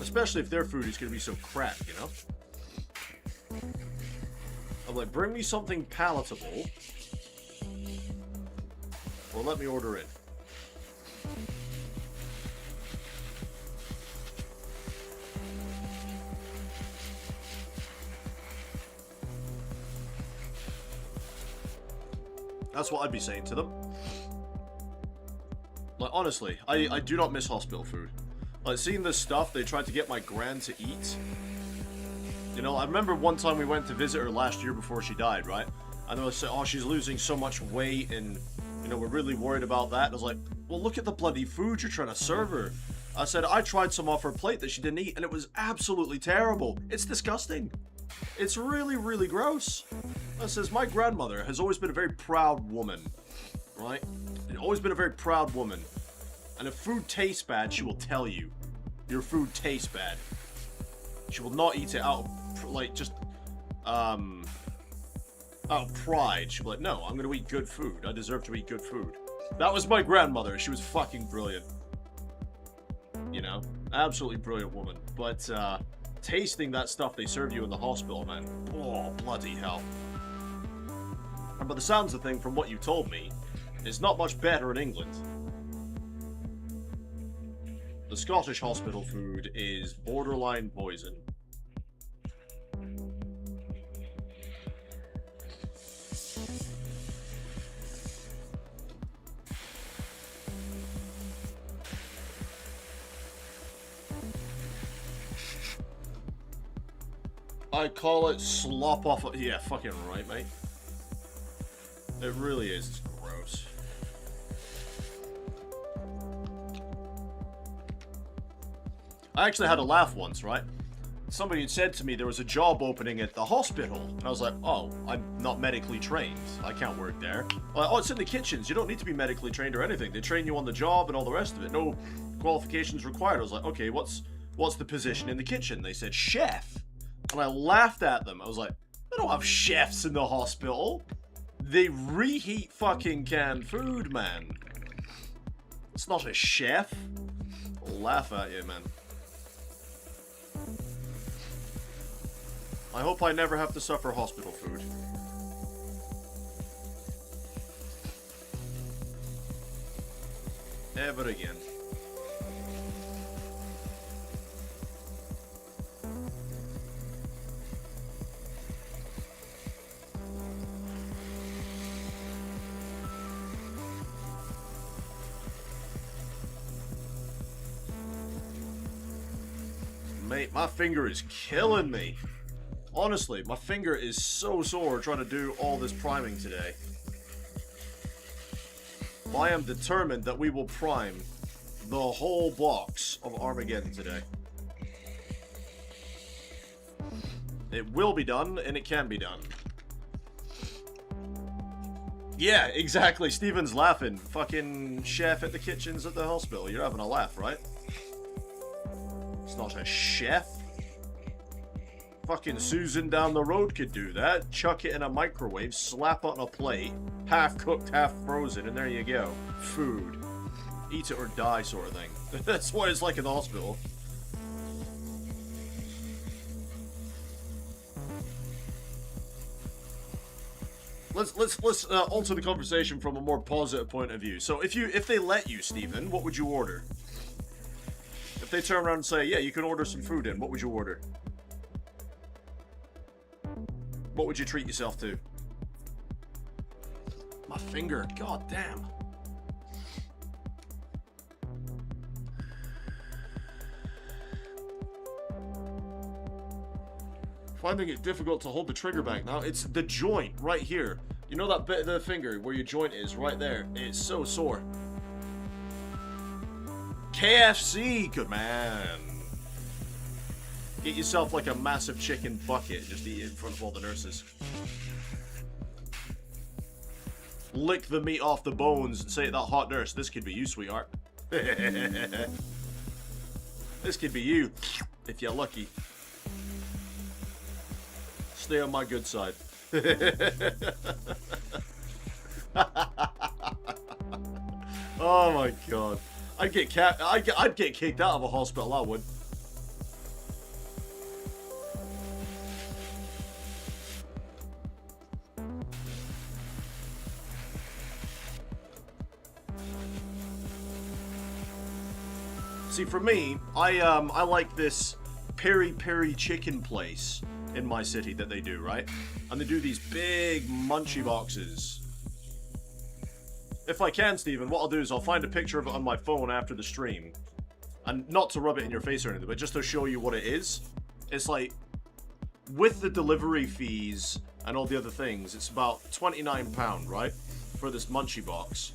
Especially if their food is going to be so crap, you know? I'm like, bring me something palatable, or let me order it. That's what I'd be saying to them. Like, honestly, I do not miss hospital food. Like, seeing this stuff they tried to get my gran to eat. You know, I remember one time we went to visit her last year before she died, right? And they were saying, oh, she's losing so much weight, and, you know, we're really worried about that. And I was like, well, look at the bloody food you're trying to serve her. I said, I tried some off her plate that she didn't eat, and it was absolutely terrible. It's disgusting. It's really, really gross. I says, my grandmother has always been a very proud woman, right? Always been a very proud woman. And if food tastes bad, she will tell you. Your food tastes bad. She will not eat it out of, like, just, out of pride. She'll be like, no, I'm gonna eat good food. I deserve to eat good food. That was my grandmother. She was fucking brilliant. You know? Absolutely brilliant woman. But, tasting that stuff they serve you in the hospital, man. Oh, bloody hell. And by the sounds of the thing, from what you told me, it's not much better in England. The Scottish hospital food is borderline poison. I call it slop off. Yeah, fucking right, mate. It really is. It's gross. I actually had a laugh once, right? Somebody had said to me there was a job opening at the hospital. And I was like, oh, I'm not medically trained. I can't work there. Like, oh, it's in the kitchens. You don't need to be medically trained or anything. They train you on the job and all the rest of it. No qualifications required. I was like, okay, what's the position in the kitchen? They said chef. And I laughed at them. I was like, they don't have chefs in the hospital. They reheat fucking canned food, man. It's not a chef. I'll laugh at you, man. I hope I never have to suffer hospital food. Ever again. Mate, my finger is killing me. Honestly, my finger is so sore trying to do all this priming today. I am determined that we will prime the whole box of Armageddon today. It will be done, and it can be done. Yeah, exactly. Steven's laughing. Fucking chef at the kitchens at the hospital. You're having a laugh, right? It's not a chef. Fucking Susan down the road could do that. Chuck it in a microwave, slap it on a plate, half cooked, half frozen, and there you go. Food. Eat it or die sort of thing. That's what it's like in the hospital. Let's alter the conversation from a more positive point of view. So if they let you, Stephen, what would you order? If they turn around and say, yeah, you can order some food in, what would you order? What would you treat yourself to? My finger, god damn. Finding it difficult to hold the trigger back now. It's the joint right here. You know that bit of the finger where your joint is right there? It's so sore. KFC, good man. Get yourself like a massive chicken bucket. Just eat it in front of all the nurses. Lick the meat off the bones and say to that hot nurse, this could be you, sweetheart. This could be you, if you're lucky. Stay on my good side. Oh my god. I'd get kicked out of a hospital, I would. See, for me, I like this peri-peri chicken place in my city that they do, right? And they do these big munchie boxes. If I can, Stephen, what I'll do is I'll find a picture of it on my phone after the stream. And not to rub it in your face or anything, but just to show you what it is. It's like, with the delivery fees and all the other things, it's about £29, right? For this munchie box.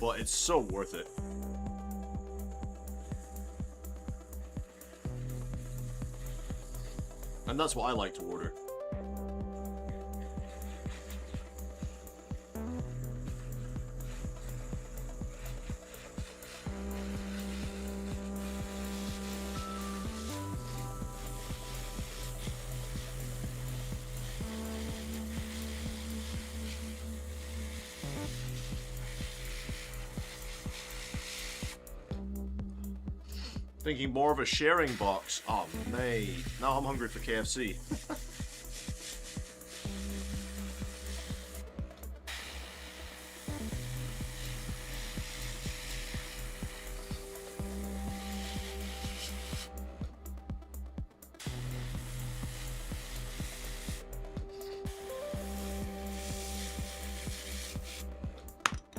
But it's so worth it. And that's what I like to order. Thinking more of a sharing box. Oh, mate. Now I'm hungry for KFC.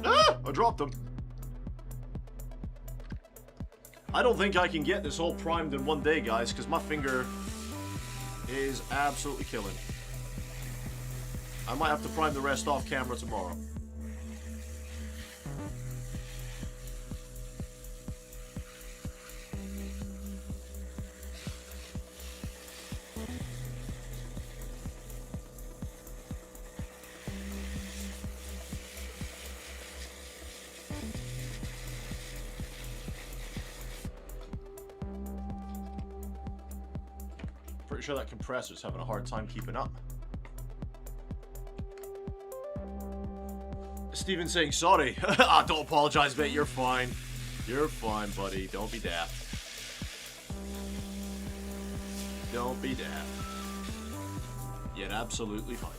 Ah! I dropped them. I don't think I can get this all primed in one day, guys, because my finger is absolutely killing. I might have to prime the rest off camera tomorrow. Pretty sure that compressor's having a hard time keeping up. Steven's saying sorry. Ah, don't apologize, mate. You're fine. You're fine, buddy. Don't be daft. Don't be daft. yet absolutely fine.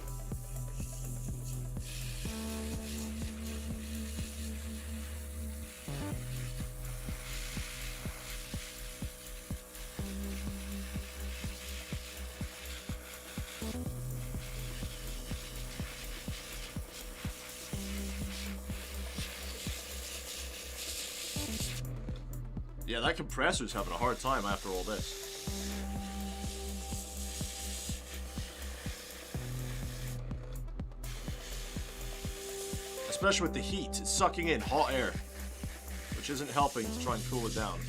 Yeah, that compressor's having a hard time after all this. Especially with the heat, it's sucking in hot air, which isn't helping to try and cool it down.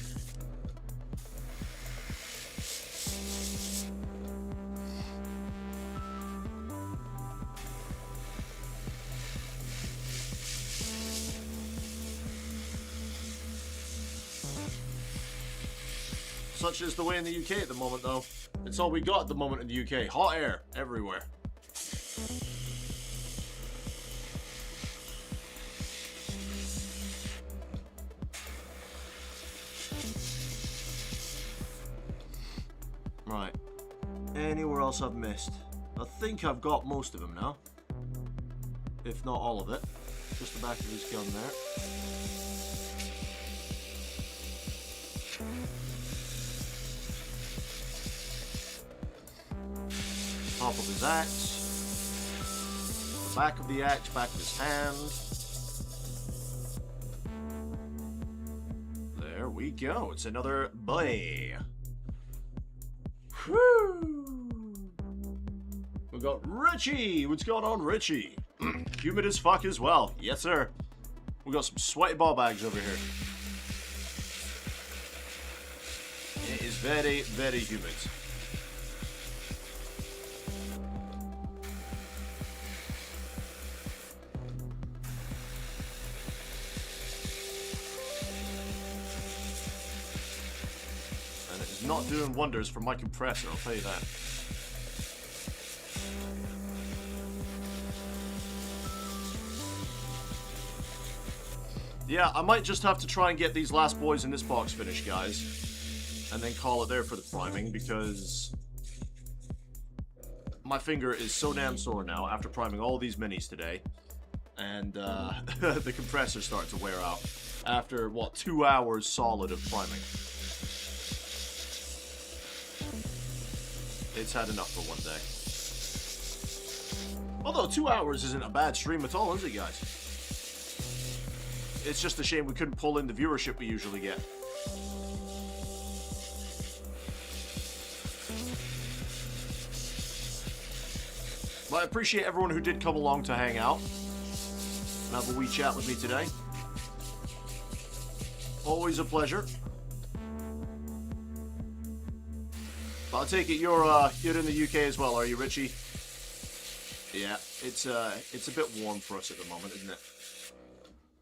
Such is the way in the UK at the moment, though. It's all we got at the moment in the UK. Hot air everywhere. Right. Anywhere else I've missed? I think I've got most of them now. If not all of it. Just the back of his gun there. Top of his axe, the back of the axe, back of his hand. There we go. It's another boy. Whew. We got Richie. What's going on, Richie? Humid as fuck as well. Yes, sir. We got some sweaty ball bags over here. It is very, very humid. Not doing wonders for my compressor, I'll tell you that. Yeah, I might just have to try and get these last boys in this box finished, guys. And then call it there for the priming, because my finger is so damn sore now after priming all these minis today. And the compressor's starting to wear out after, what, 2 hours solid of priming. It's had enough for one day. Although 2 hours isn't a bad stream at all, is it, guys? It's just a shame we couldn't pull in the viewership we usually get. But I appreciate everyone who did come along to hang out and have a wee chat with me today. Always a pleasure. But I'll take it you're in the UK as well, are you, Richie? Yeah, it's a bit warm for us at the moment, isn't it?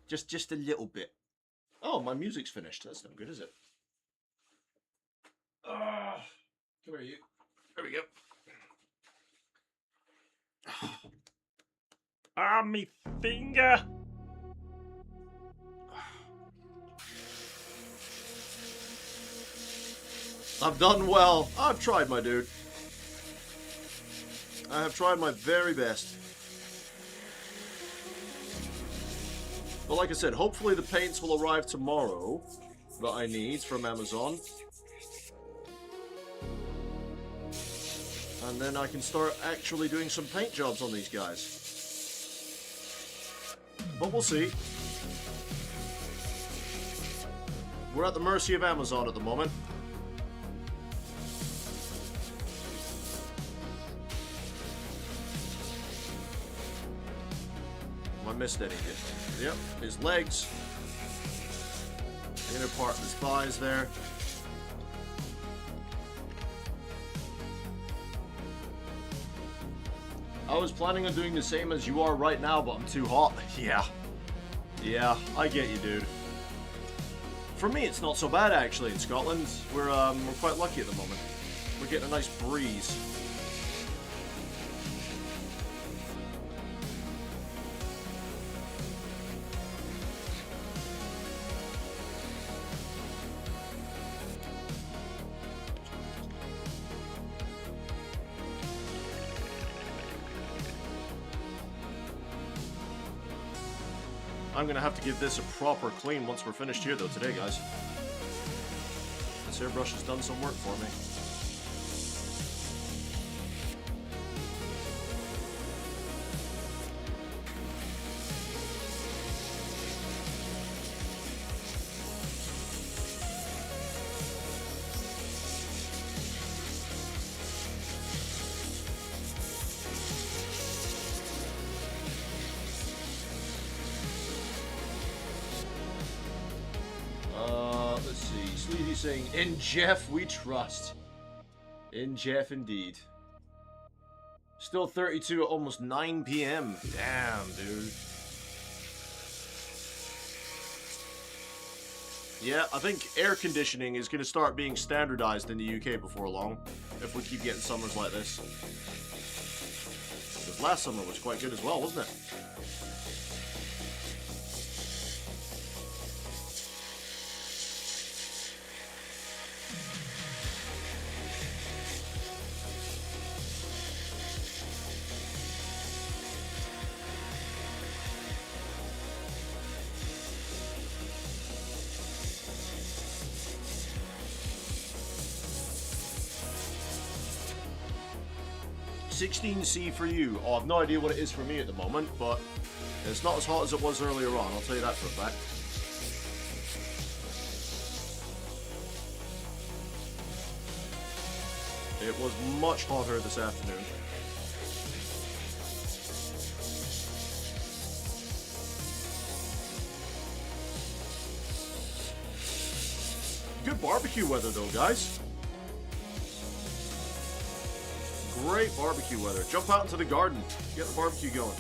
Just a little bit. Oh, my music's finished. That's not good, is it? Come here, you. There we go. Ah, me finger! I've done well. I've tried, my dude. I have tried my very best. But like I said, hopefully the paints will arrive tomorrow that I need from Amazon. And then I can start actually doing some paint jobs on these guys. But we'll see. We're at the mercy of Amazon at the moment. I missed anything. Yep, his legs. The inner part of his thighs there. I was planning on doing the same as you are right now, but I'm too hot. Yeah, I get you, dude. For me, it's not so bad actually in Scotland. We're quite lucky at the moment. We're getting a nice breeze. I'm going to have to give this a proper clean once we're finished here, though, today, guys. This airbrush has done some work for me. Let's see. Sleazy saying, "In Jeff we trust." In Jeff indeed. Still 32 at almost 9 p.m. Damn, dude. Yeah, I think air conditioning is going to start being standardized in the UK before long, if we keep getting summers like this. Because last summer was quite good as well, wasn't it? $16C for you. Oh, I've no idea what it is for me at the moment, but it's not as hot as it was earlier on, I'll tell you that for a fact. It was much hotter this afternoon. Good barbecue weather though, guys. Great barbecue weather. Jump out into the garden. Get the barbecue going.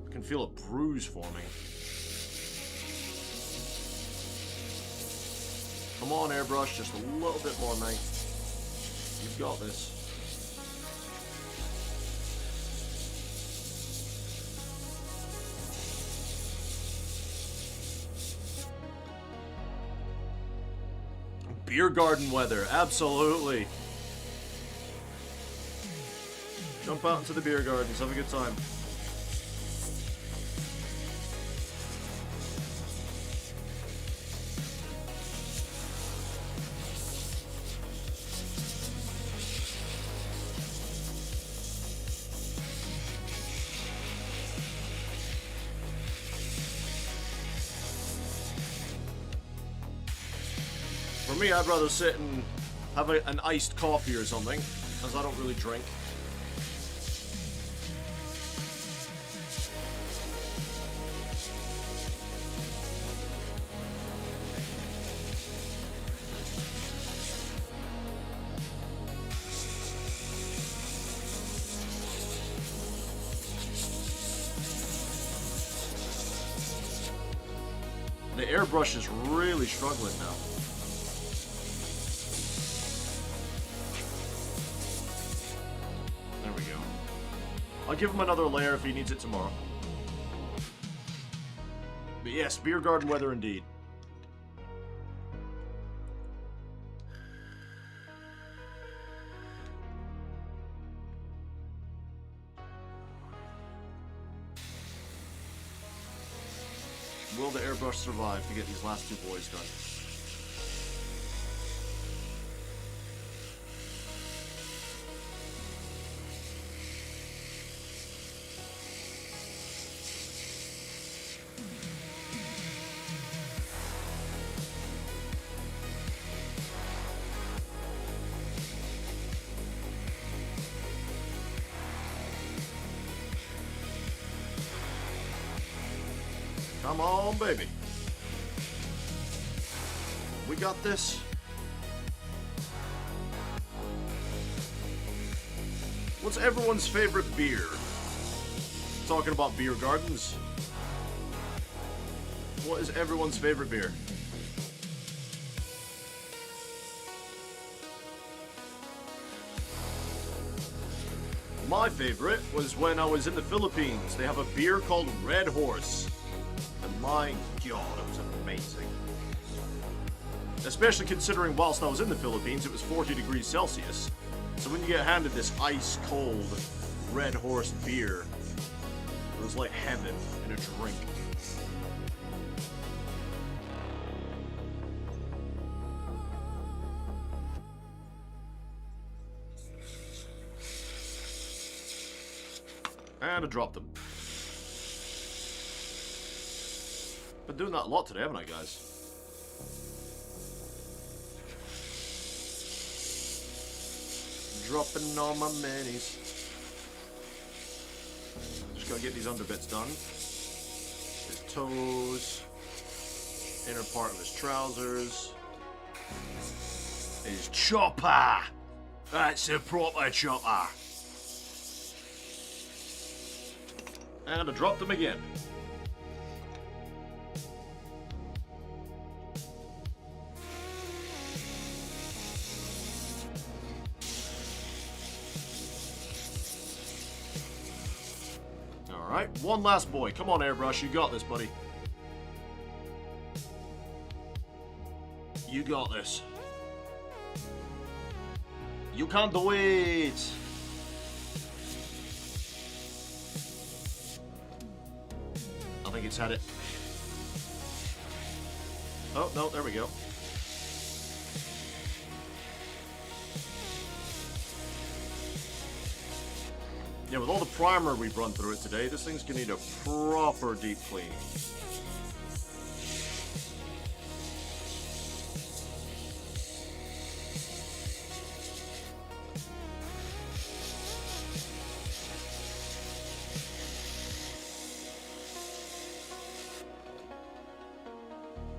I can feel a bruise forming. Come on, airbrush, just a little bit more, mate. You've got this. Beer garden weather, absolutely. Jump out into the beer gardens, have a good time. For me, I'd rather sit and have an iced coffee or something, as I don't really drink. The airbrush is really struggling now. There we go. I'll give him another layer if he needs it tomorrow. But yes, beer garden weather indeed. Will the airbrush survive to get these last two boys done? Come on, baby. We got this. What's everyone's favorite beer? Talking about beer gardens. What is everyone's favorite beer? My favorite was when I was in the Philippines. They have a beer called Red Horse. And my god, it was amazing. Especially considering whilst I was in the Philippines, it was 40 degrees Celsius. So when you get handed this ice-cold Red Horse beer, it was like heaven in a drink. And I dropped them. Been doing that a lot today, haven't I, guys? Dropping all my minis. Just gotta get these underbits done. His toes. Inner part of his trousers. His chopper! That's a proper chopper! And I dropped them again. Alright, one last boy. Come on, Airbrush, you got this, buddy. You got this. You can't do it! I think it's had it. Oh, no, there we go. Yeah, with all the primer we've run through it today, this thing's gonna need a proper deep clean.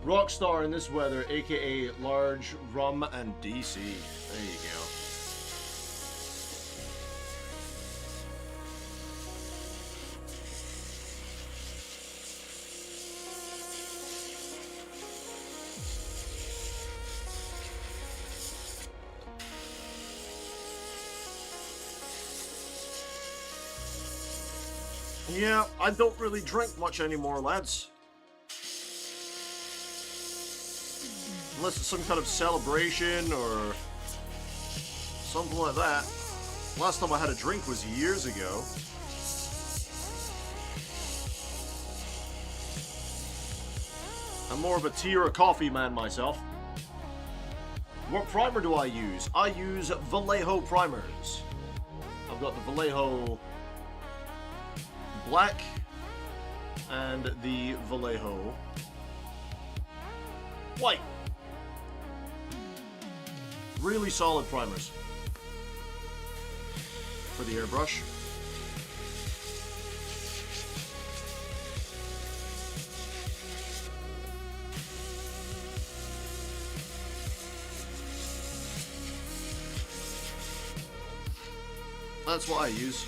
Rockstar in this weather, aka Large Rum and DC. There you go. Yeah, I don't really drink much anymore, lads. Unless it's some kind of celebration or something like that. Last time I had a drink was years ago. I'm more of a tea or a coffee man myself. What primer do I use? I use Vallejo primers. I've got the Vallejo Black and the Vallejo White. Really solid primers for the airbrush. That's what I use.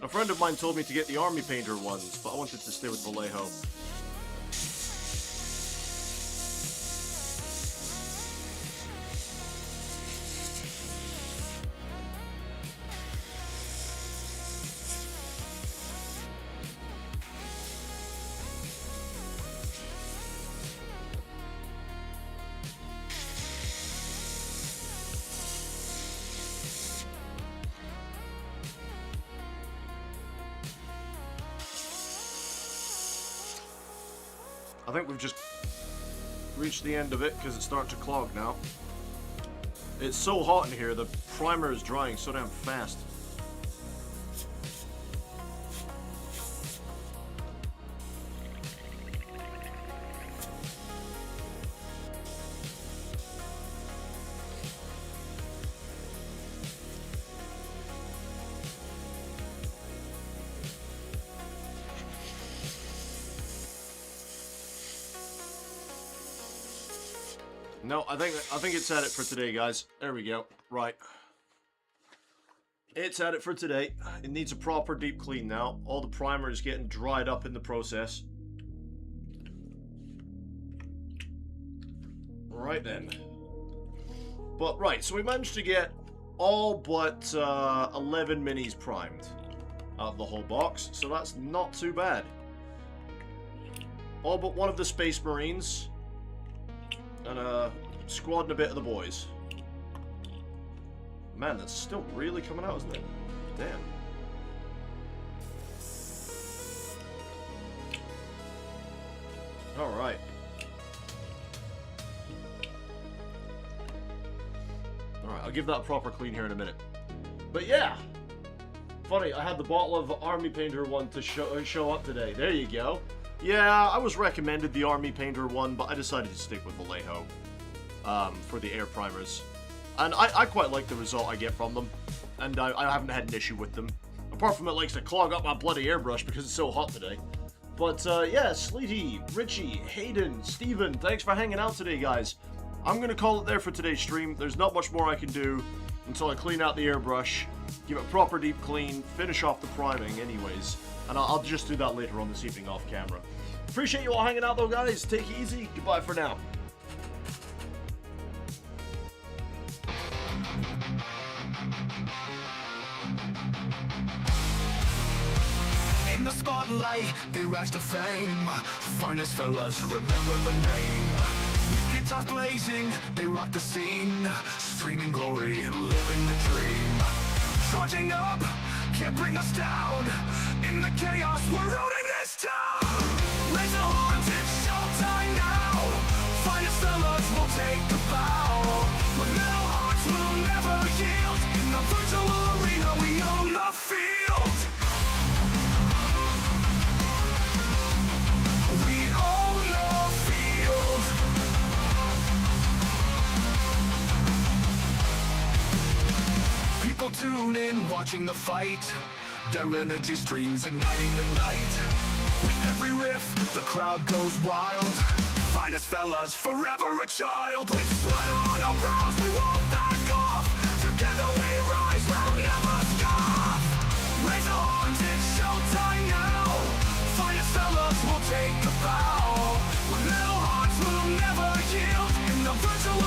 A friend of mine told me to get the Army Painter ones, but I wanted to stay with Vallejo. I think we've just reached the end of it because it's starting to clog now. It's so hot in here, the primer is drying so damn fast. No, I think it's at it for today, guys. There we go. Right. It's at it for today. It needs a proper deep clean now. All the primer is getting dried up in the process. Right then. But, right, so we managed to get all but 11 minis primed out of the whole box, so that's not too bad. All but one of the Space Marines, and a squad and a bit of the boys. Man, that's still really coming out, isn't it? Damn. Alright. Alright, I'll give that a proper clean here in a minute. But yeah! Funny, I had the bottle of Army Painter one to show up today. There you go. Yeah, I was recommended the Army Painter one, but I decided to stick with Vallejo for the air primers. And I quite like the result I get from them, and I haven't had an issue with them. Apart from it likes to clog up my bloody airbrush because it's so hot today. But yeah, Sleety, Richie, Hayden, Steven, thanks for hanging out today, guys. I'm going to call it there for today's stream. There's not much more I can do until I clean out the airbrush, give it a proper deep clean, finish off the priming anyways. And I'll just do that later on this evening off camera. Appreciate you all hanging out though, guys. Take it easy. Goodbye for now. In the spotlight, they rise to fame. Finest fellas, remember the name. Guitars blazing, they rock the scene. Streaming glory, living the dream. Charging up, can't bring us down. In the chaos, we're ruining this town. Raise the horns, it's showtime now. Finest fellas will take the bow. But metal hearts will never yield. In the virtual arena, we own the field. We own the field. People tune in, watching the fight. Their energy streams igniting the night. With every riff, the crowd goes wild. Finest fellas, forever a child. With sweat on our brows, we won't back off. Together we rise, we'll never stop. Raise the horns, it's showtime now. Finest fellas will take the bow. With metal hearts, we'll never yield. In the virtual